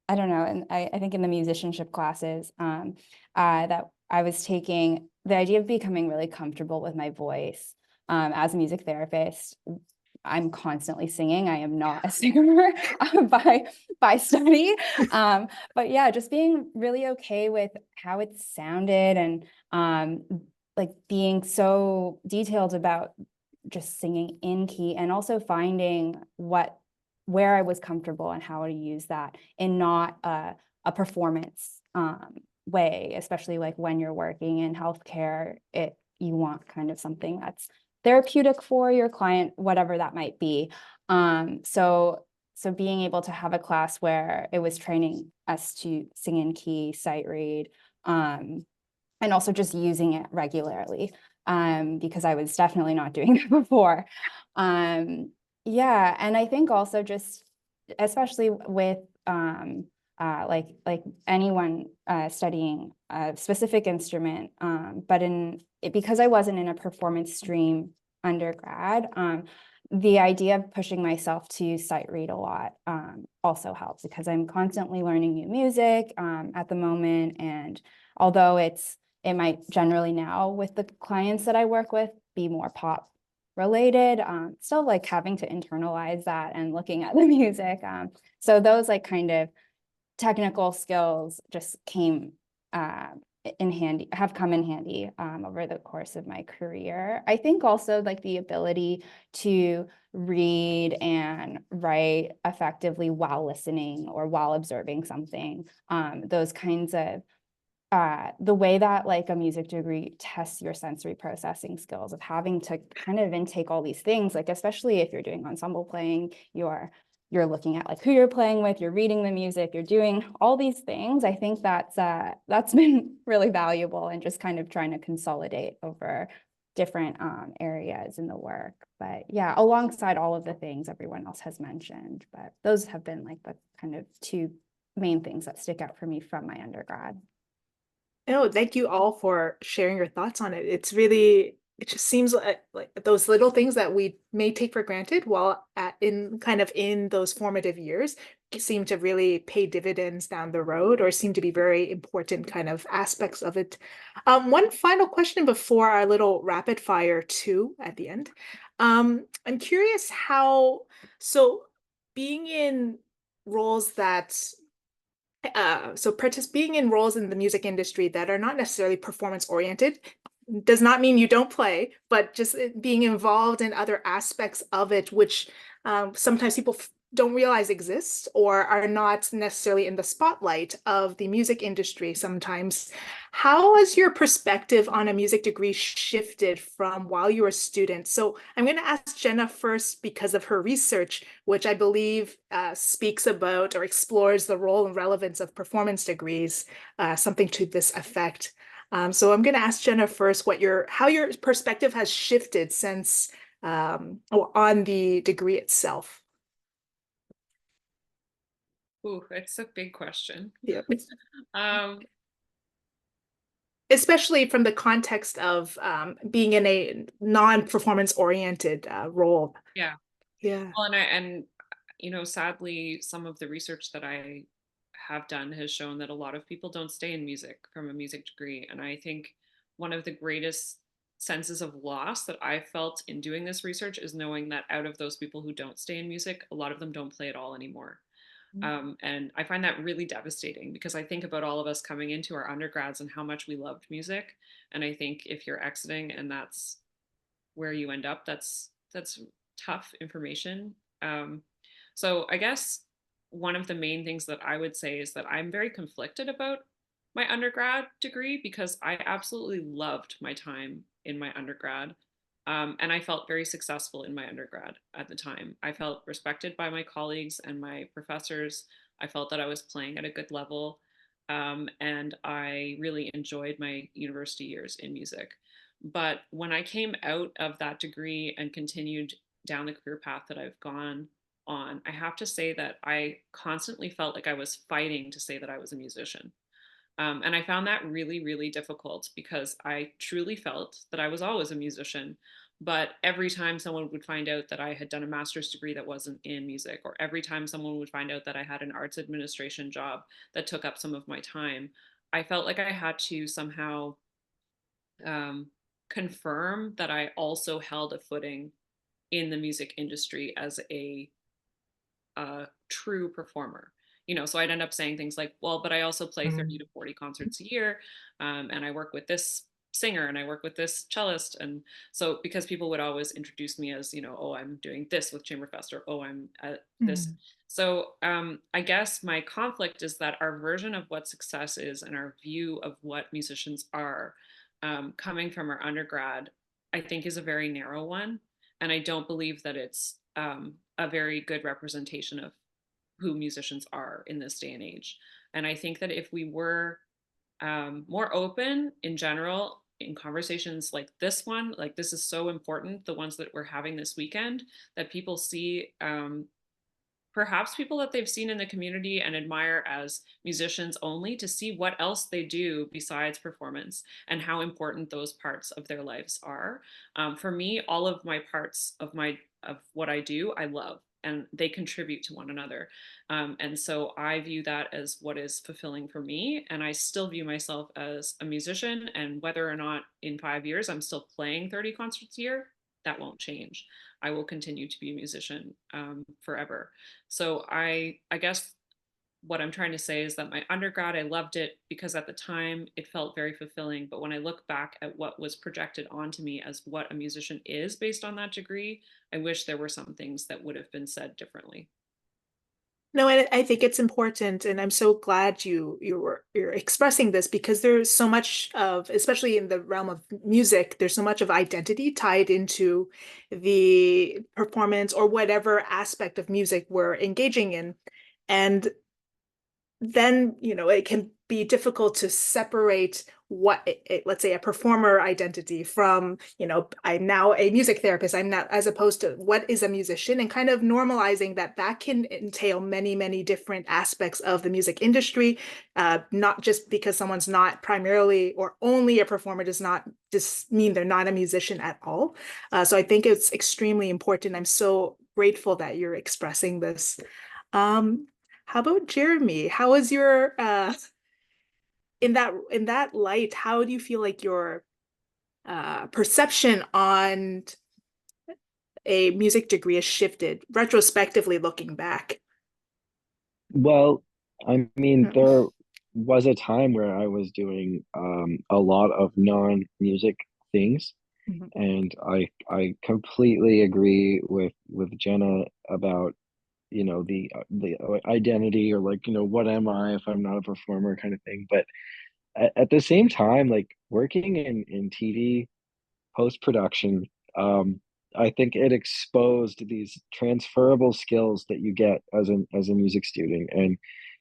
I don't know, and I think in the musicianship classes that I was taking, the idea of becoming really comfortable with my voice. As a music therapist, I'm constantly singing. I am not a singer by study. But yeah, just being really okay with how it sounded, and like being so detailed about just singing in key, and also finding where I was comfortable and how to use that in not a performance way, especially like when you're working in healthcare, you want kind of something that's therapeutic for your client, whatever that might be. So being able to have a class where it was training us to sing in key, sight read, and also just using it regularly, because I was definitely not doing it before. Yeah, and I think also just, especially with like anyone studying a specific instrument, but because I wasn't in a performance stream undergrad, the idea of pushing myself to sight read a lot also helps, because I'm constantly learning new music at the moment. And although it might generally now with the clients that I work with be more pop related, still like having to internalize that and looking at the music. So those like kind of technical skills just came have come in handy over the course of my career. I think also like the ability to read and write effectively while listening or while observing something, those kinds of the way that like a music degree tests your sensory processing skills, of having to kind of intake all these things, like especially if you're doing ensemble playing, you're looking at like who you're playing with, you're reading the music, you're doing all these things. I think that's been really valuable, and just kind of trying to consolidate over different areas in the work. But yeah, alongside all of the things everyone else has mentioned, but those have been like the kind of two main things that stick out for me from my undergrad. No, thank you all for sharing your thoughts on it. It's really, it just seems like those little things that we may take for granted while in those formative years seem to really pay dividends down the road, or seem to be very important kind of aspects of it. One final question before our little rapid fire two at the end. I'm curious so being in roles that being in roles in the music industry that are not necessarily performance oriented does not mean you don't play, but just being involved in other aspects of it, which sometimes people don't realize exist or are not necessarily in the spotlight of the music industry sometimes. How has your perspective on a music degree shifted from while you were a student? So I'm going to ask Jenna first because of her research, which I believe speaks about or explores the role and relevance of performance degrees, something to this effect. So I'm going to ask Jenna first how your perspective has shifted since on the degree itself. Ooh, it's a big question. Yeah. Um, Especially from the context of being in a non-performance oriented role. yeah. Yeah. Well, and sadly, some of the research that I have done has shown that a lot of people don't stay in music from a music degree. And I think one of the greatest senses of loss that I felt in doing this research is knowing that out of those people who don't stay in music, a lot of them don't play at all anymore. And I find that really devastating, because I think about all of us coming into our undergrads and how much we loved music. And I think if you're exiting and that's where you end up, that's tough information. So I guess one of the main things that I would say is that I'm very conflicted about my undergrad degree because I absolutely loved my time in my undergrad. And I felt very successful in my undergrad at the time. I felt respected by my colleagues and my professors. I felt that I was playing at a good level. And I really enjoyed my university years in music. But when I came out of that degree and continued down the career path that I've gone on, I have to say that I constantly felt like I was fighting to say that I was a musician. And I found that really, really difficult because I truly felt that I was always a musician. But every time someone would find out that I had done a master's degree that wasn't in music, or every time someone would find out that I had an arts administration job that took up some of my time, I felt like I had to somehow um, confirm that I also held a footing in the music industry as a true performer. So I'd end up saying things like, well, but I also play 30 to 40 concerts a year, and I work with this singer and I work with this cellist. And so because people would always introduce me as, oh, I'm doing this with Chamberfest, or oh, I'm at this. So I guess my conflict is that our version of what success is and our view of what musicians are, coming from our undergrad, I think is a very narrow one. And I don't believe that it's a very good representation of who musicians are in this day and age. And I think that if we were more open in general in conversations like this one, like this is so important, the ones that we're having this weekend, that people see perhaps people that they've seen in the community and admire as musicians only, to see what else they do besides performance and how important those parts of their lives are. For me, all of my parts of what I do, I love, and they contribute to one another. And so I view that as what is fulfilling for me. And I still view myself as a musician. And whether or not in 5 years I'm still playing 30 concerts a year, that won't change. I will continue to be a musician forever. So I guess what I'm trying to say is that my undergrad, I loved it because at the time it felt very fulfilling. But when I look back at what was projected onto me as what a musician is based on that degree, I wish there were some things that would have been said differently. No, and I think it's important, and I'm so glad you're expressing this, because there's so much of, especially in the realm of music, there's so much of identity tied into the performance or whatever aspect of music we're engaging in. And then, it can be difficult to separate what, let's say, a performer identity from, I'm now a music therapist, I'm not, as opposed to what is a musician, and kind of normalizing that can entail many, many different aspects of the music industry. Not just because someone's not primarily or only a performer does not just mean they're not a musician at all. So I think it's extremely important. I'm so grateful that you're expressing this. How about Jeremy? How is your in that light, how do you feel like your perception on a music degree has shifted retrospectively looking back? Well, I mean, there was a time where I was doing a lot of non-music things, and I completely agree with Jenna about the identity, or like, what am I if I'm not a performer, kind of thing. But at the same time, like working in TV post-production, I think it exposed these transferable skills that you get as a music student. And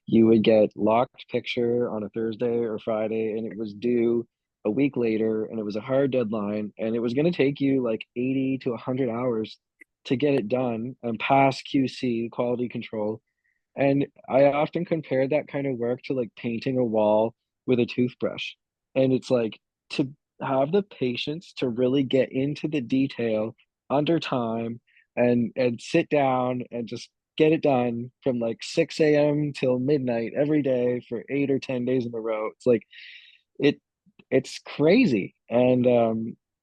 you would get locked picture on a Thursday or Friday, and it was due a week later, and it was a hard deadline, and it was going to take you like 80 to 100 hours to get it done and pass QC, quality control. And I often compared that kind of work to like painting a wall with a toothbrush. And it's like, to have the patience to really get into the detail under time, and sit down and just get it done from like 6 a.m. till midnight every day for 8 or 10 days in a row. It's like it it's crazy. And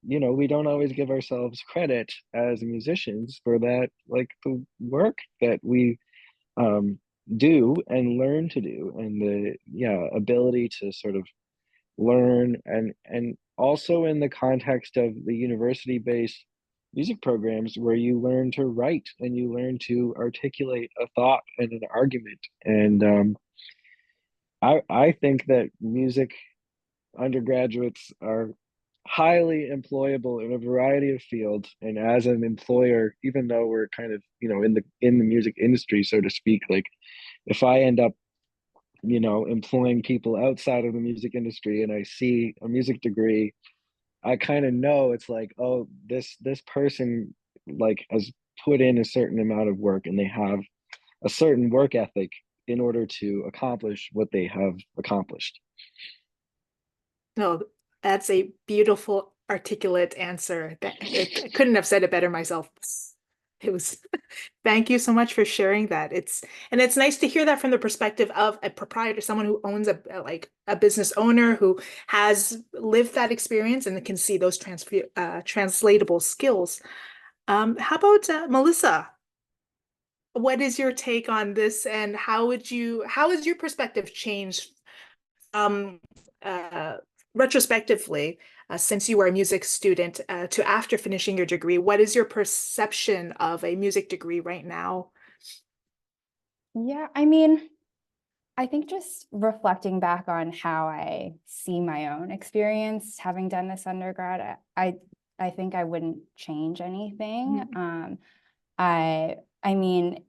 we don't always give ourselves credit as musicians for that, like the work that we um, do and learn to do, and the ability to sort of learn, and also in the context of the university based music programs where you learn to write and you learn to articulate a thought and an argument. And I think that music undergraduates are highly employable in a variety of fields. And as an employer, even though we're kind of, in the music industry, so to speak, like if I end up, employing people outside of the music industry and I see a music degree, I kind of know it's like, oh, this person like has put in a certain amount of work and they have a certain work ethic in order to accomplish what they have accomplished. No, that's a beautiful, articulate answer. I couldn't have said it better myself. It was, thank you so much for sharing that. It's nice to hear that from the perspective of a proprietor, someone who owns like a business owner who has lived that experience and can see those translatable skills. How about Melissa? What is your take on this, and how has your perspective changed uh, retrospectively, since you were a music student to after finishing your degree? What is your perception of a music degree right now? Yeah, I mean, I think just reflecting back on how I see my own experience having done this undergrad, I think I wouldn't change anything. I mean,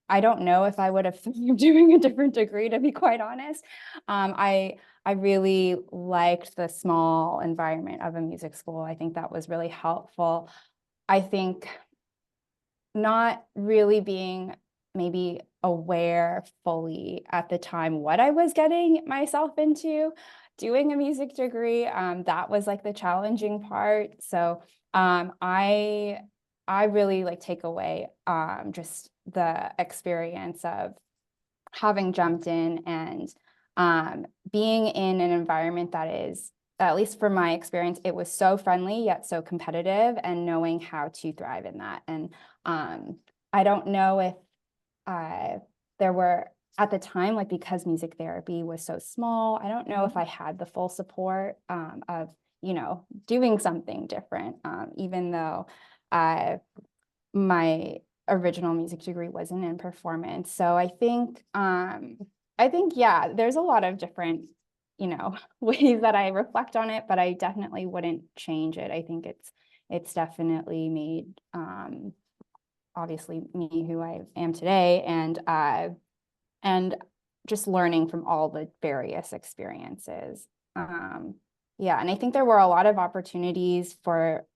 I don't know if I would have doing a different degree, to be quite honest. I really liked the small environment of a music school. I think that was really helpful. I think not really being maybe aware fully at the time what I was getting myself into doing a music degree, that was like the challenging part. So I really like take away just the experience of having jumped in and being in an environment that is, at least for my experience, it was so friendly yet so competitive, and knowing how to thrive in that. And I don't know if there were at the time, like because music therapy was so small, I don't know if I had the full support of, doing something different, even though my original music degree wasn't in performance. So I think, yeah, there's a lot of different, ways that I reflect on it, but I definitely wouldn't change it. I think it's definitely made obviously me who I am today, and just learning from all the various experiences. Yeah, and I think there were a lot of opportunities for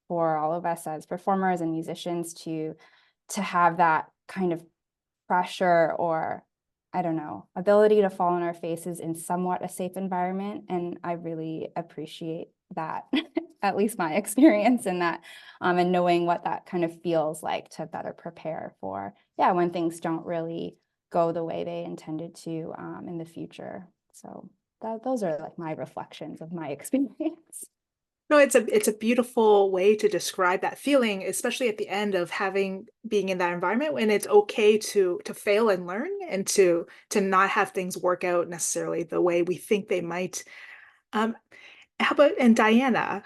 all of us as performers and musicians to have that kind of pressure, or I don't know, ability to fall on our faces in somewhat a safe environment. And I really appreciate that, at least my experience in that, and knowing what that kind of feels like to better prepare for, yeah, when things don't really go the way they intended to in the future. So those are like my reflections of my experience. No, it's a beautiful way to describe that feeling, especially at the end of being in that environment when it's okay to fail and learn, and to not have things work out necessarily the way we think they might. How about, and Diana,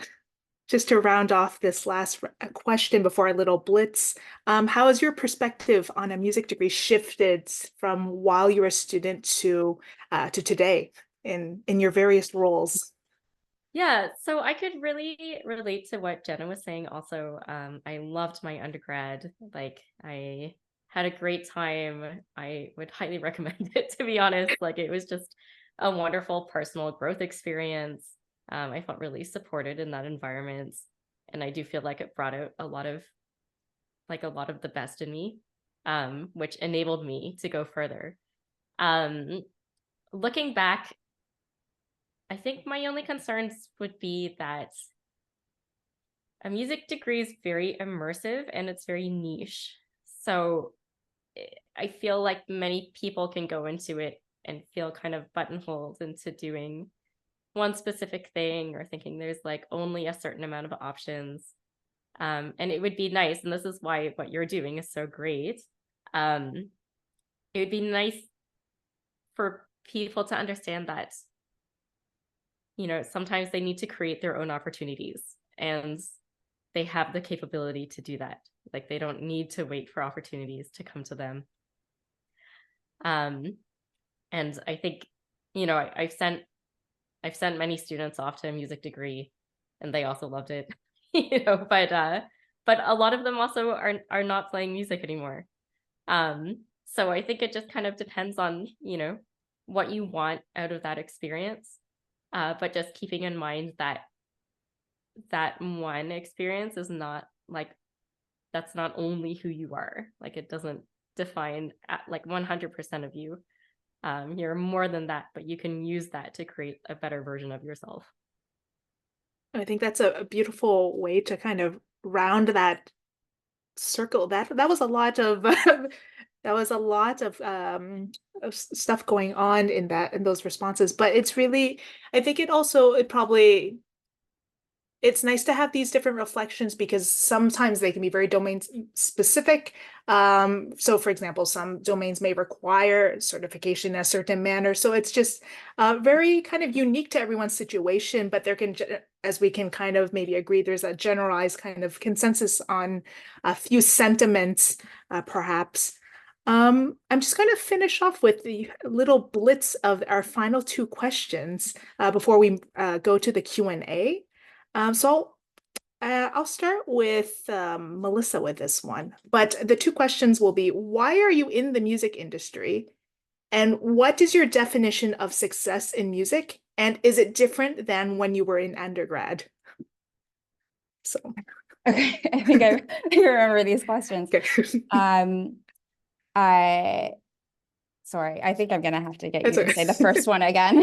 just to round off this last question before our little blitz, how has your perspective on a music degree shifted from while you were a student to today in your various roles? Yeah, so I could really relate to what Jenna was saying also. I loved my undergrad. Like, I had a great time. I would highly recommend it, to be honest. Like, it was just a wonderful personal growth experience. I felt really supported in that environment. And I do feel like it brought out a lot of the best in me, which enabled me to go further. Looking back, I think my only concerns would be that a music degree is very immersive and it's very niche. So I feel like many people can go into it and feel kind of buttonholed into doing one specific thing, or thinking there's like only a certain amount of options. And it would be nice, and this is why what you're doing is so great. It would be nice for people to understand that, sometimes they need to create their own opportunities. And they have the capability to do that. Like they don't need to wait for opportunities to come to them. And I think, you know, I've sent many students off to a music degree, and they also loved it, you know. But a lot of them also are not playing music anymore. So I think it just kind of depends on, you know, what you want out of that experience. But just keeping in mind that that one experience is not like, that's not only who you are. Like it doesn't define like 100% of you. You're more than that, but you can use that to create a better version of yourself. I think that's a beautiful way to kind of round that circle. That was a lot of that was a lot of stuff going on in those responses. But it's really, I think it's nice to have these different reflections because sometimes they can be very domain specific. So for example, some domains may require certification in a certain manner. So it's just very kind of unique to everyone's situation, but there can, as we can kind of maybe agree, there's a generalized kind of consensus on a few sentiments, perhaps. I'm just going to finish off with the little blitz of our final two questions before we go to the Q&A. So I'll start with Melissa with this one, but the two questions will be, why are you in the music industry? And what is your definition of success in music? And is it different than when you were in undergrad? So, okay, I think I remember these questions. Okay. Sorry, I think I'm gonna have to get you That's to okay. say the first one again.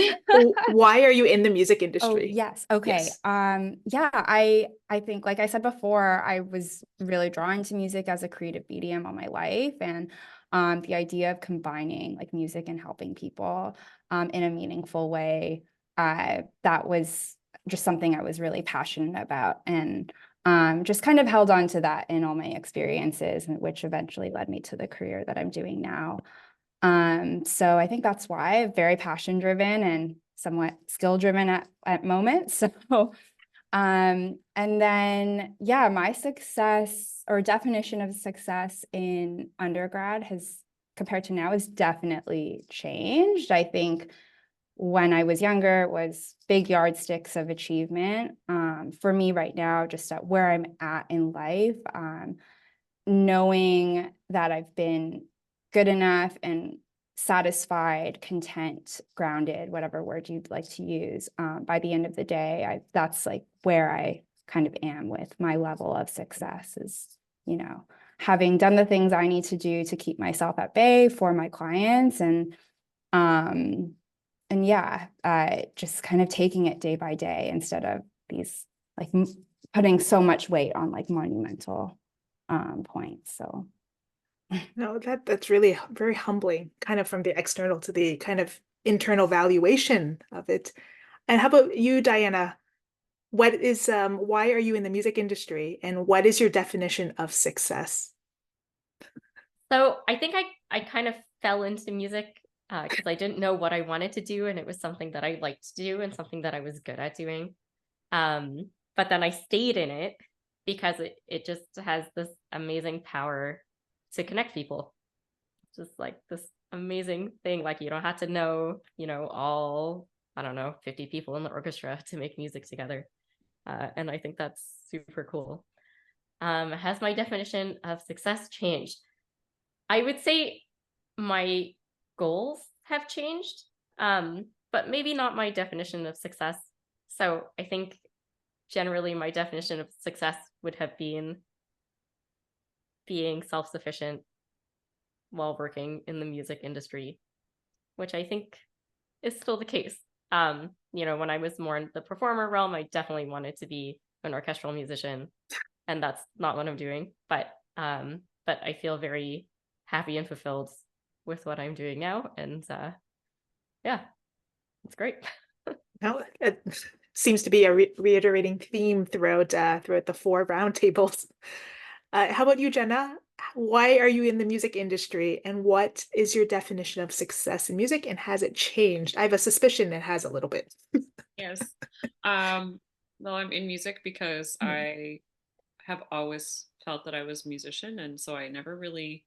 Why are you in the music Oh, industry? yes. Okay. Yes. Yeah, I think, like I said before, I was really drawn to music as a creative medium all my life, and the idea of combining like music and helping people in a meaningful way, that was just something I was really passionate about, and just kind of held on to that in all my experiences, which eventually led me to the career that I'm doing now. So I think that's why, very passion driven and somewhat skill driven at moments. So, and then, yeah, my success or definition of success in undergrad compared to now, has definitely changed. I think when I was younger, it was big yardsticks of achievement. For me right now, just at where I'm at in life, knowing that I've been good enough and satisfied, content, grounded, whatever word you'd like to use, by the end of the day, that's like where I kind of am with my level of success, is, you know, having done the things I need to do to keep myself at bay for my clients, and yeah, just kind of taking it day by day instead of these like putting so much weight on like monumental points. So No, that's really very humbling, kind of from the external to the kind of internal valuation of it. And how about you, Diana? What is why are you in the music industry, and what is your definition of success? So I think I kind of fell into music because I didn't know what I wanted to do, and it was something that I liked to do and something that I was good at doing. But then I stayed in it because it just has this amazing power to connect people. Just like this amazing thing. Like you don't have to know, you know, all, I don't know, 50 people in the orchestra to make music together. And I think that's super cool. Has my definition of success changed? I would say my goals have changed, but maybe not my definition of success. So I think generally my definition of success would have been being self-sufficient while working in the music industry, which I think is still the case. You know, when I was more in the performer realm, I definitely wanted to be an orchestral musician, and that's not what I'm doing. But I feel very happy and fulfilled with what I'm doing now, and yeah, it's great. No, it seems to be a reiterating theme throughout the 4 roundtables. How about you, Jenna? Why are you in the music industry, and what is your definition of success in music, and has it changed? I have a suspicion it has a little bit. Yes. Well, I'm in music because I have always felt that I was a musician, and so I never really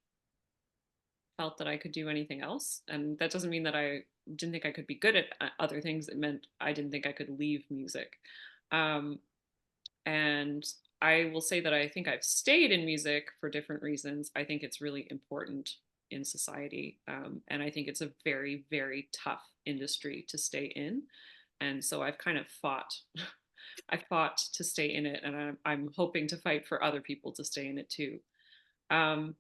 felt that I could do anything else. And that doesn't mean that I didn't think I could be good at other things. It meant I didn't think I could leave music. Um, and I will say that I think I've stayed in music for different reasons. I think it's really important in society. And I think it's a very, very tough industry to stay in. And so I've kind of fought. I fought to stay in it, and I'm hoping to fight for other people to stay in it too. Um,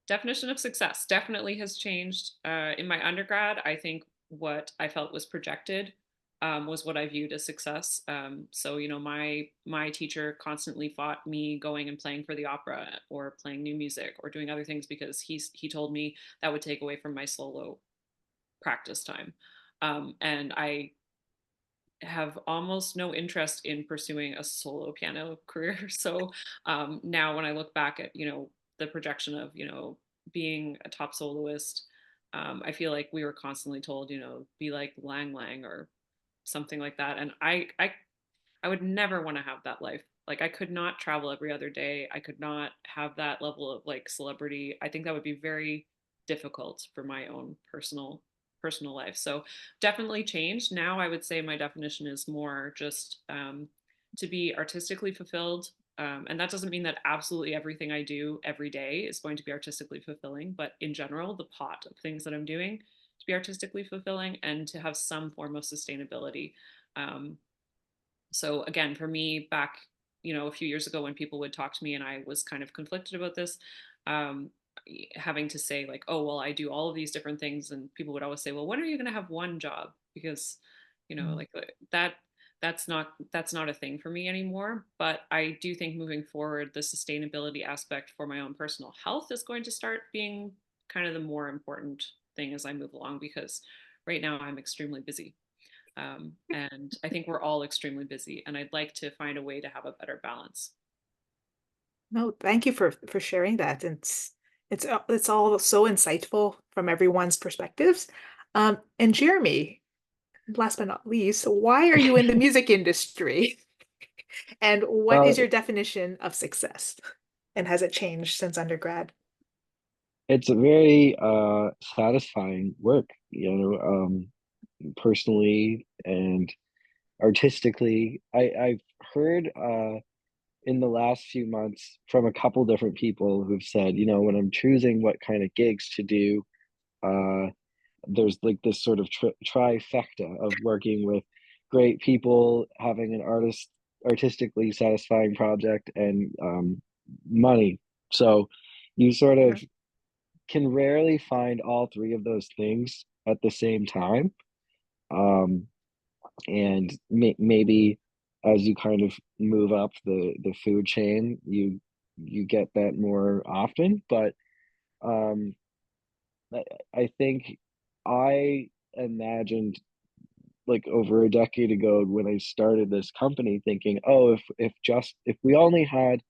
Definition of success definitely has changed. In my undergrad, I think what I felt was projected was what I viewed as success. So you know, my teacher constantly fought me going and playing for the opera or playing new music or doing other things because he told me that would take away from my solo practice time. And I have almost no interest in pursuing a solo piano career. So now when I look back at, you know, the projection of, you know, being a top soloist, I feel like we were constantly told, you know, be like Lang Lang or something like that. And I would never want to have that life. Like I could not travel every other day. I could not have that level of like celebrity. I think that would be very difficult for my own personal life. So definitely changed. Now I would say my definition is more just to be artistically fulfilled. And that doesn't mean that absolutely everything I do every day is going to be artistically fulfilling, but in general, the pot of things that I'm doing to be artistically fulfilling and to have some form of sustainability. Um, so again, for me, back, you know, a few years ago when people would talk to me and I was kind of conflicted about this, um, having to say like, oh, well, I do all of these different things, and people would always say, well, when are you going to have one job? Because, you know, like that's not a thing for me anymore. But I do think moving forward, the sustainability aspect for my own personal health is going to start being kind of the more important thing as I move along, because right now I'm extremely busy. And I think we're all extremely busy, and I'd like to find a way to have a better balance. No, thank you for sharing that. It's all so insightful from everyone's perspectives. And Jeremy, last but not least, why are you in the music industry? And what Uh, is your definition of success? And has it changed since undergrad? it's a very satisfying work, you know, personally and artistically. I've heard in the last few months from a couple different people who've said, you know, when I'm choosing what kind of gigs to do, uh, there's like this sort of trifecta of working with great people, having an artistically satisfying project, and money. So you sort Yeah. of can rarely find all three of those things at the same time. Um, and maybe as you kind of move up the food chain, you get that more often. But um, I, I think I imagined like over a decade ago when I started this company, thinking, oh, if we only had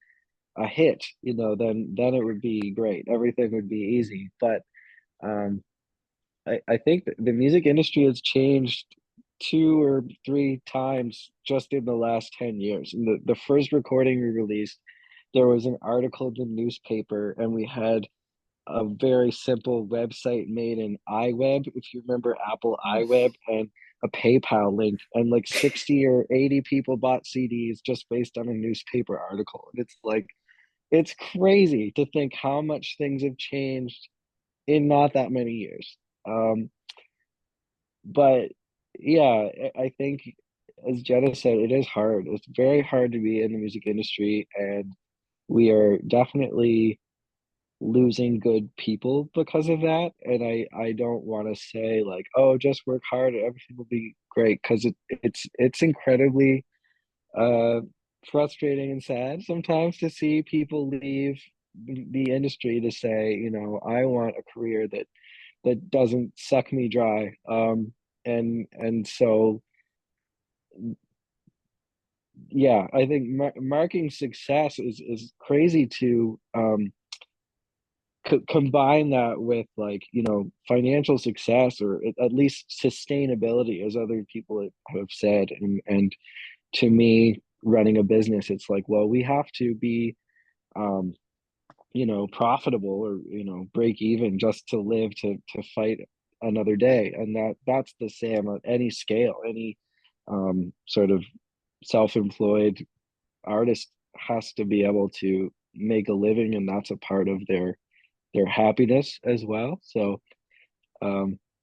a hit, you know, then it would be great. Everything would be easy. But um, I think that the music industry has changed two or three times just in the last 10 years. And the first recording we released, there was an article in the newspaper, and we had a very simple website made in iWeb, if you remember Apple iWeb, and a PayPal link, and like 60 or 80 people bought CDs just based on a newspaper article. And it's like, it's crazy to think how much things have changed in not that many years. Um, but yeah, I think as Jenna said, it is hard. It's very hard to be in the music industry, and we are definitely losing good people because of that. And I don't want to say like, oh, just work hard and everything will be great, because it's incredibly uh frustrating and sad sometimes to see people leave the industry to say, you know, I want a career that doesn't suck me dry. And so yeah, I think marking success is crazy to combine that with, like, you know, financial success, or at least sustainability, as other people have said. And to me, running a business, it's like, well, we have to be profitable, or break even just to live, to fight another day. And that's the same on any scale. Any sort of self-employed artist has to be able to make a living, and that's a part of their happiness as well. So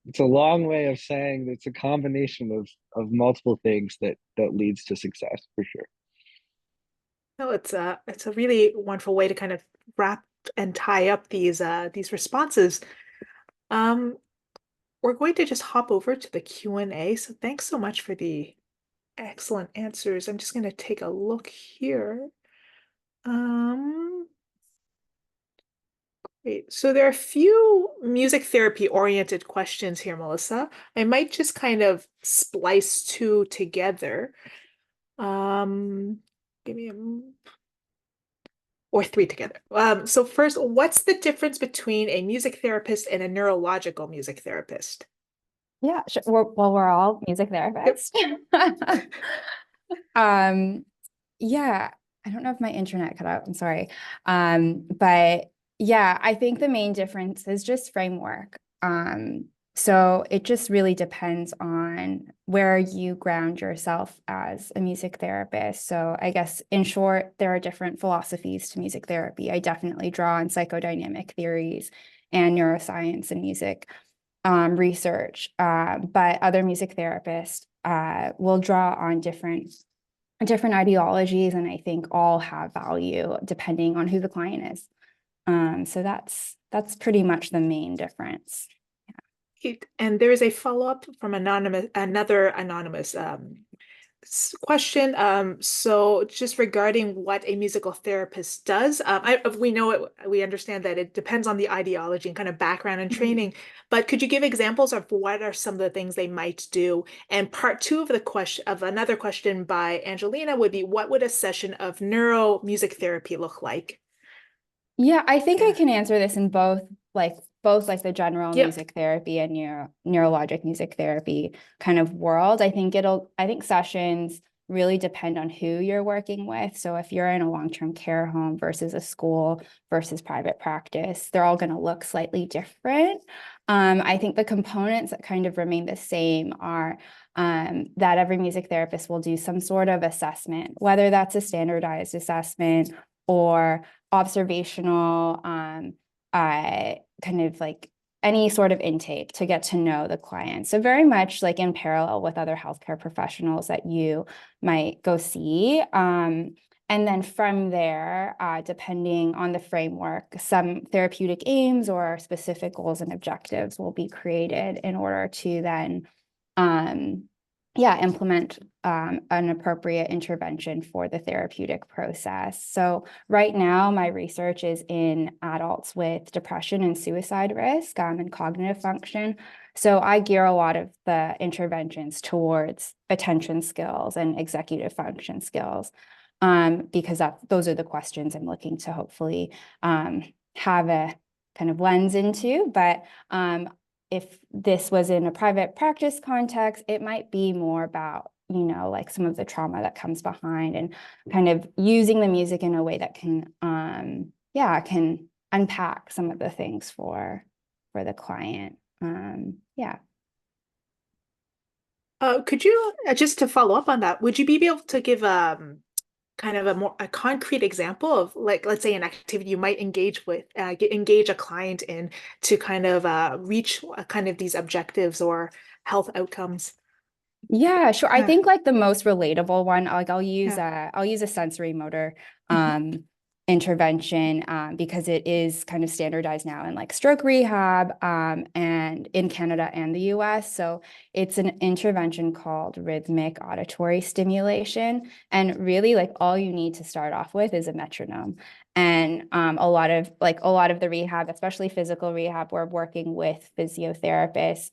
it's a long way of saying that it's a combination of multiple things that leads to success, for sure. No, it's a really wonderful way to kind of wrap and tie up these responses. Um, we're going to just hop over to the Q&A. So thanks so much for the excellent answers. I'm just going to take a look here. Great. So there are a few music therapy oriented questions here, Melissa. I might just kind of splice two together. Give me or three together. So first, what's the difference between a music therapist and a neurological music therapist? Yeah, sure. We're all music therapists. Yep. Yeah, I don't know if my internet cut out. I'm sorry. But yeah, I think the main difference is just framework. So it just really depends on where you ground yourself as a music therapist. So I guess in short, there are different philosophies to music therapy. I definitely draw on psychodynamic theories and neuroscience and music research, but other music therapists will draw on different ideologies, and I think all have value depending on who the client is. So that's pretty much the main difference. And there is a follow-up from another anonymous question. So just regarding what a musical therapist does, we understand that it depends on the ideology and kind of background and training, but could you give examples of what are some of the things they might do? And part two of another question by Angelina would be, what would a session of neuro music therapy look like? Yeah, I think I can answer this in both the general music therapy and neurologic music therapy kind of world. I think sessions really depend on who you're working with. So if you're in a long-term care home versus a school versus private practice, they're all going to look slightly different. I think the components that kind of remain the same are that every music therapist will do some sort of assessment, whether that's a standardized assessment or observational, kind of like any sort of intake to get to know the client. So very much like in parallel with other healthcare professionals that you might go see. And then from there, depending on the framework, some therapeutic aims or specific goals and objectives will be created in order to then implement an appropriate intervention for the therapeutic process. So right now, my research is in adults with depression and suicide risk and cognitive function. So I gear a lot of the interventions towards attention skills and executive function skills, because those are the questions I'm looking to hopefully have a kind of lens into. But if this was in a private practice context, it might be more about, like some of the trauma that comes behind and kind of using the music in a way that can unpack some of the things for the client. Could you, just to follow up on that, would you be able to give kind of a concrete example of, like, let's say an activity you might engage a client in to kind of reach kind of these objectives or health outcomes? Yeah, sure. I think like the most relatable one, like I'll use a sensory motor intervention because it is kind of standardized now in like stroke rehab and in Canada and the US. So it's an intervention called rhythmic auditory stimulation. And really like all you need to start off with is a metronome. And a lot of the rehab, especially physical rehab, we're working with physiotherapists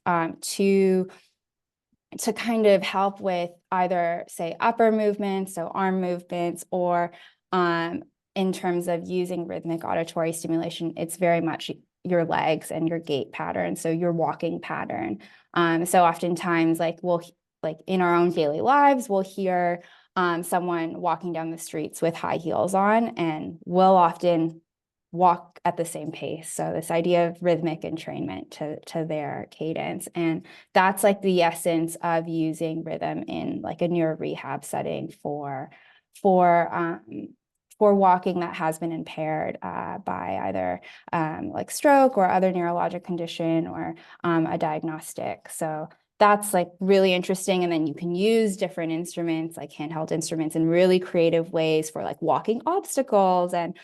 to kind of help with either say upper movements, so arm movements, or in terms of using rhythmic auditory stimulation, it's very much your legs and your gait pattern, so your walking pattern. So oftentimes, like in our own daily lives, we'll hear someone walking down the streets with high heels on and will often walk at the same pace. So this idea of rhythmic entrainment to their cadence. And that's like the essence of using rhythm in like a neuro rehab setting for walking that has been impaired by either like stroke or other neurologic condition or a diagnostic. So that's like really interesting. And then you can use different instruments, like handheld instruments, in really creative ways for like walking obstacles. And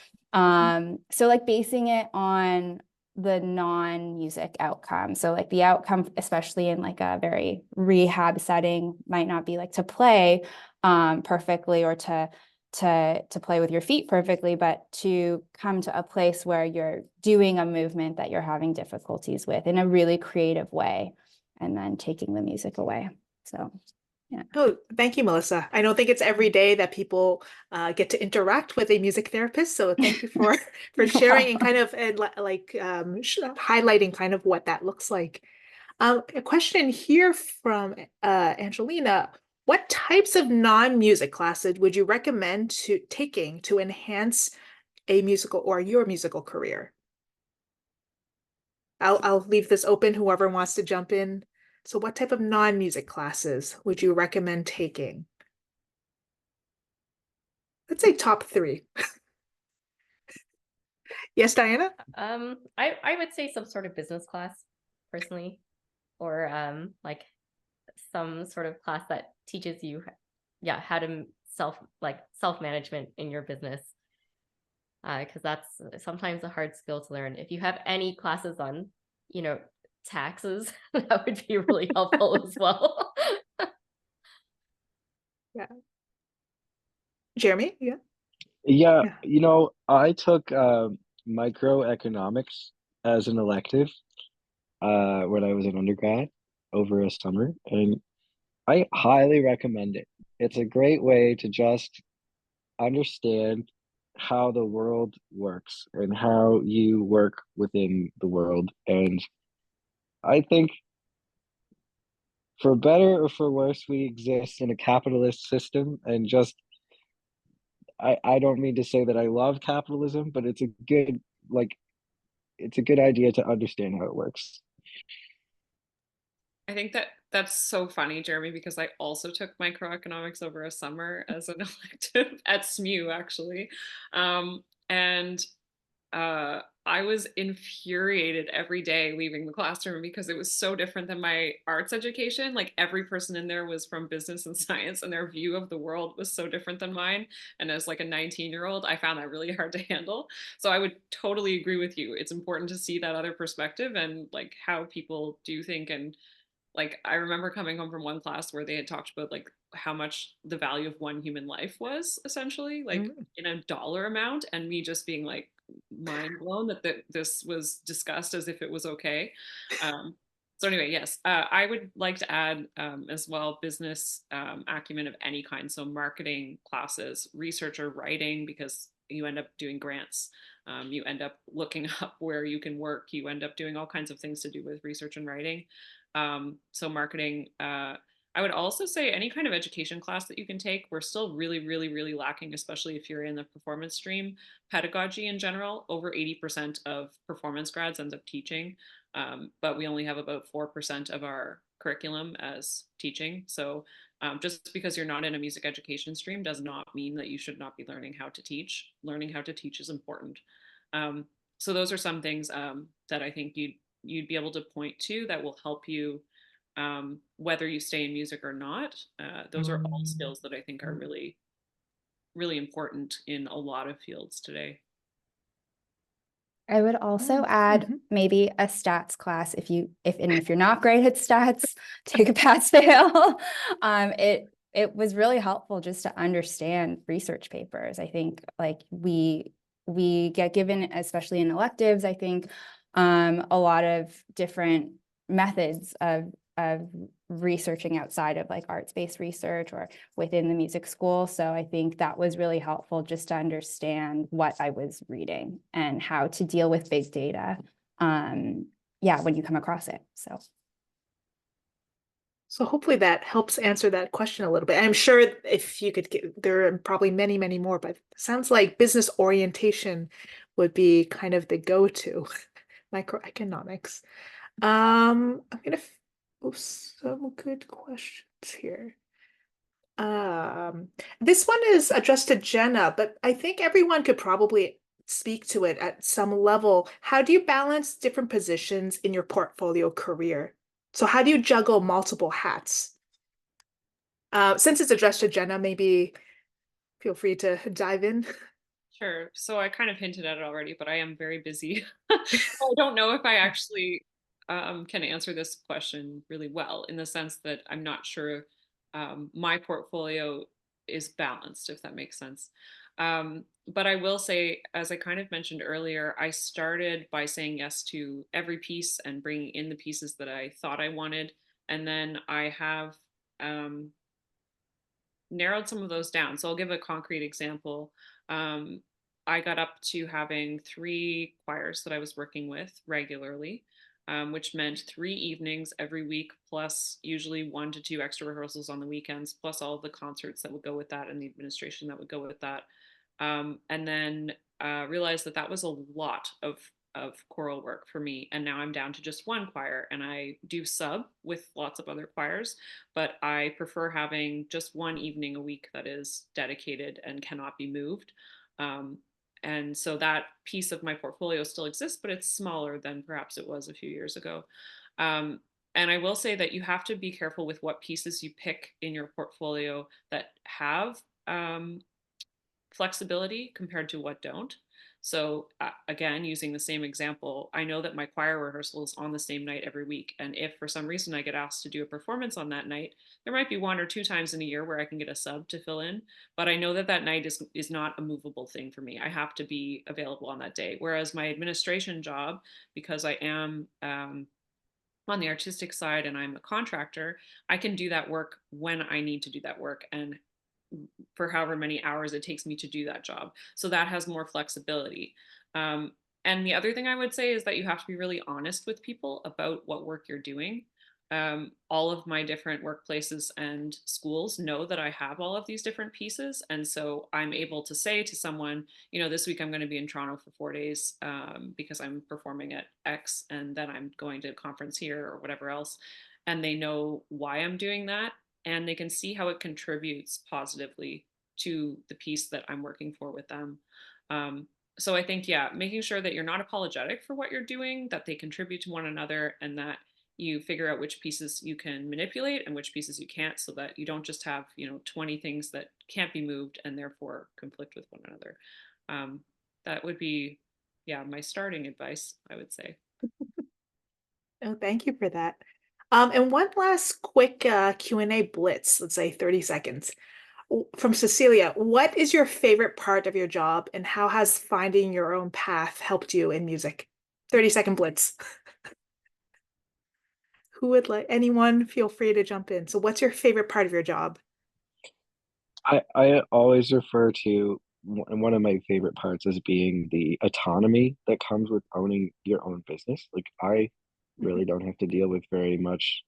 so like basing it on the non-music outcome. So like the outcome, especially in like a very rehab setting, might not be like to play perfectly or to play with your feet perfectly, but to come to a place where you're doing a movement that you're having difficulties with in a really creative way, and then taking the music away. So, yeah. Oh, thank you, Melissa. I don't think it's every day that people get to interact with a music therapist. So thank you for sharing and kind of highlighting kind of what that looks like. A question here from Angelina. What types of non-music classes would you recommend taking to enhance a musical or your musical career? I'll leave this open, whoever wants to jump in. So what type of non-music classes would you recommend taking? Let's say top 3. Yes, Diana? I would say some sort of business class, personally, or like some sort of class that teaches you, how to self-management in your business. Because that's sometimes a hard skill to learn. If you have any classes on, taxes, that would be really helpful as well. Yeah. Jeremy? Yeah. Yeah, I took microeconomics as an elective when I was an undergrad over a summer, and I highly recommend it. It's a great way to just understand how the world works and how you work within the world. And I think for better or for worse, we exist in a capitalist system, and just I don't mean to say that I love capitalism, but it's a good idea to understand how it works. I think that's so funny, Jeremy, because I also took microeconomics over a summer as an elective at SMU, actually. And I was infuriated every day leaving the classroom because it was so different than my arts education. Like every person in there was from business and science, and their view of the world was so different than mine. And as like a 19-year-old, I found that really hard to handle. So I would totally agree with you. It's important to see that other perspective and like how people do think. And like I remember coming home from one class where they had talked about like how much the value of one human life was, essentially like in a dollar amount, and me just being like mind blown that this was discussed as if it was okay. So anyway, yes, I would like to add as well business acumen of any kind. So marketing classes, research or writing, because you end up doing grants. You end up looking up where you can work. You end up doing all kinds of things to do with research and writing. So marketing, I would also say any kind of education class that you can take. We're still really, really, really lacking, especially if you're in the performance stream. Pedagogy in general, over 80% of performance grads ends up teaching, but we only have about 4% of our curriculum as teaching. So just because you're not in a music education stream does not mean that you should not be learning how to teach. Learning how to teach is important. So those are some things that I think you'd be able to point to that will help you whether you stay in music or not. Those are all skills that I think are really, really important in a lot of fields today. I would also add maybe a stats class if you're not great at stats, take a pass fail. It was really helpful just to understand research papers. I think like we get given, especially in electives, I think a lot of different methods of researching outside of like arts-based research or within the music school. So I think that was really helpful just to understand what I was reading and how to deal with big data. When you come across it. So. So hopefully that helps answer that question a little bit. I'm sure if you could get, there are probably many, many more, but it sounds like business orientation would be kind of the go-to. Microeconomics. I'm gonna some good questions here. Um, this one is addressed to Jenna, but I think everyone could probably speak to it at some level. How do you balance different positions in your portfolio career? So how do you juggle multiple hats? Since it's addressed to Jenna, maybe feel free to dive in. Sure. So I kind of hinted at it already, but I am very busy. I don't know if I actually can answer this question really well, in the sense that I'm not sure my portfolio is balanced, if that makes sense. But I will say, as I kind of mentioned earlier, I started by saying yes to every piece and bringing in the pieces that I thought I wanted. And then I have narrowed some of those down. So I'll give a concrete example. Um, I got up to having 3 choirs that I was working with regularly, which meant 3 evenings every week, plus usually 1 to 2 extra rehearsals on the weekends, plus all of the concerts that would go with that and the administration that would go with that. And then realized that that was a lot of choral work for me, and now I'm down to just 1 choir, and I do sub with lots of other choirs, but I prefer having just 1 evening a week that is dedicated and cannot be moved. And so that piece of my portfolio still exists, but it's smaller than perhaps it was a few years ago. And I will say that you have to be careful with what pieces you pick in your portfolio that have flexibility compared to what don't. So again, using the same example, I know that my choir rehearsal is on the same night every week. And if for some reason I get asked to do a performance on that night, there might be 1 or 2 times in a year where I can get a sub to fill in. But I know that that night is not a movable thing for me. I have to be available on that day. Whereas my administration job, because I am on the artistic side and I'm a contractor, I can do that work when I need to do that work and for however many hours it takes me to do that job. So that has more flexibility. And the other thing I would say is that you have to be really honest with people about what work you're doing. All of my different workplaces and schools know that I have all of these different pieces. And so I'm able to say to someone, you know, this week I'm going to be in Toronto for 4 days because I'm performing at X, and then I'm going to a conference here or whatever else. And they know why I'm doing that, and they can see how it contributes positively to the piece that I'm working for with them. So I think, yeah, making sure that you're not apologetic for what you're doing, that they contribute to one another, and that you figure out which pieces you can manipulate and which pieces you can't, so that you don't just have, you know, 20 things that can't be moved and therefore conflict with one another. That would be, yeah, my starting advice, I would say. Oh, thank you for that. And one last quick Q&A blitz, let's say 30 seconds. From Cecilia, what is your favorite part of your job, and how has finding your own path helped you in music? 30-second blitz. Who would like, anyone feel free to jump in. So what's your favorite part of your job? I always refer to one of my favorite parts as being the autonomy that comes with owning your own business. Like, I really don't have to deal with very much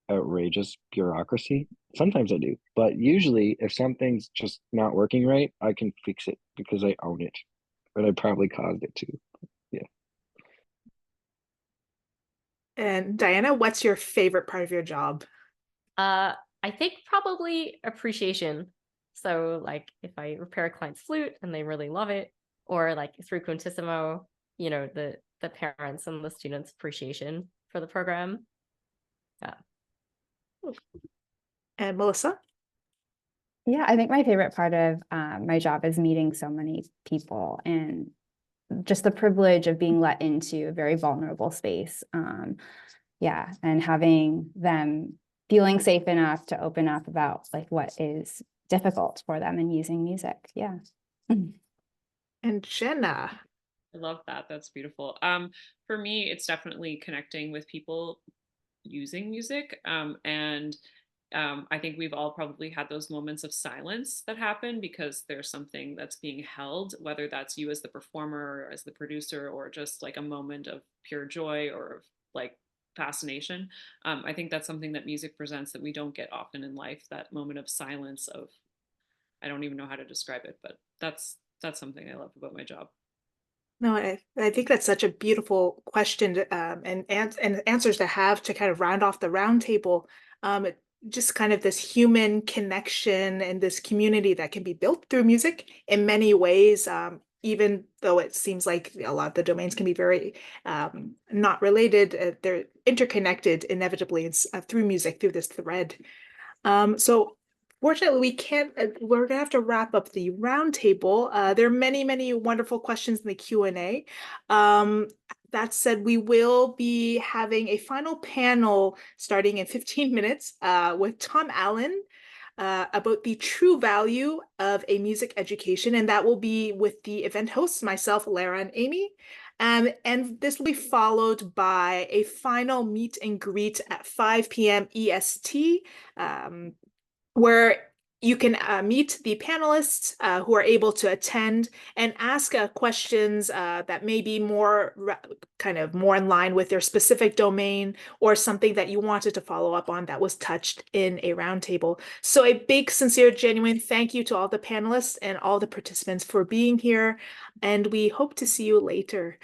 outrageous bureaucracy. Sometimes I do, but usually if something's just not working right, I can fix it because I own it, but I probably caused it to. Yeah. And Diana, what's your favorite part of your job? I think probably appreciation. So like if I repair a client's flute and they really love it, or like through Quintissimo, you know, the parents and the students' appreciation for the program. Yeah. And Melissa? Yeah, I think my favorite part of my job is meeting so many people and just the privilege of being let into a very vulnerable space. Yeah, and having them feeling safe enough to open up about like what is difficult for them in using music. Yeah. And Jenna? I love that. That's beautiful. For me, it's definitely connecting with people using music. And I think we've all probably had those moments of silence that happen because there's something that's being held, whether that's you as the performer or as the producer, or just like a moment of pure joy or like fascination. I think that's something that music presents that we don't get often in life, that moment of silence of, I don't even know how to describe it, but that's something I love about my job. No, I think that's such a beautiful question and answers to have to kind of round off the roundtable. Just kind of this human connection and this community that can be built through music in many ways. Even though it seems like a lot of the domains can be very not related, they're interconnected inevitably through music, through this thread. So fortunately, we can't, we're gonna have to wrap up the roundtable. There are many, many wonderful questions in the Q&A. That said, we will be having a final panel starting in 15 minutes with Tom Allen about the true value of a music education, and that will be with the event hosts, myself, Lara, and Amy. And this will be followed by a final meet and greet at 5 p.m. EST, where you can meet the panelists who are able to attend and ask questions that may be more kind of more in line with their specific domain or something that you wanted to follow up on that was touched in a roundtable. So a big, sincere, genuine thank you to all the panelists and all the participants for being here, and we hope to see you later.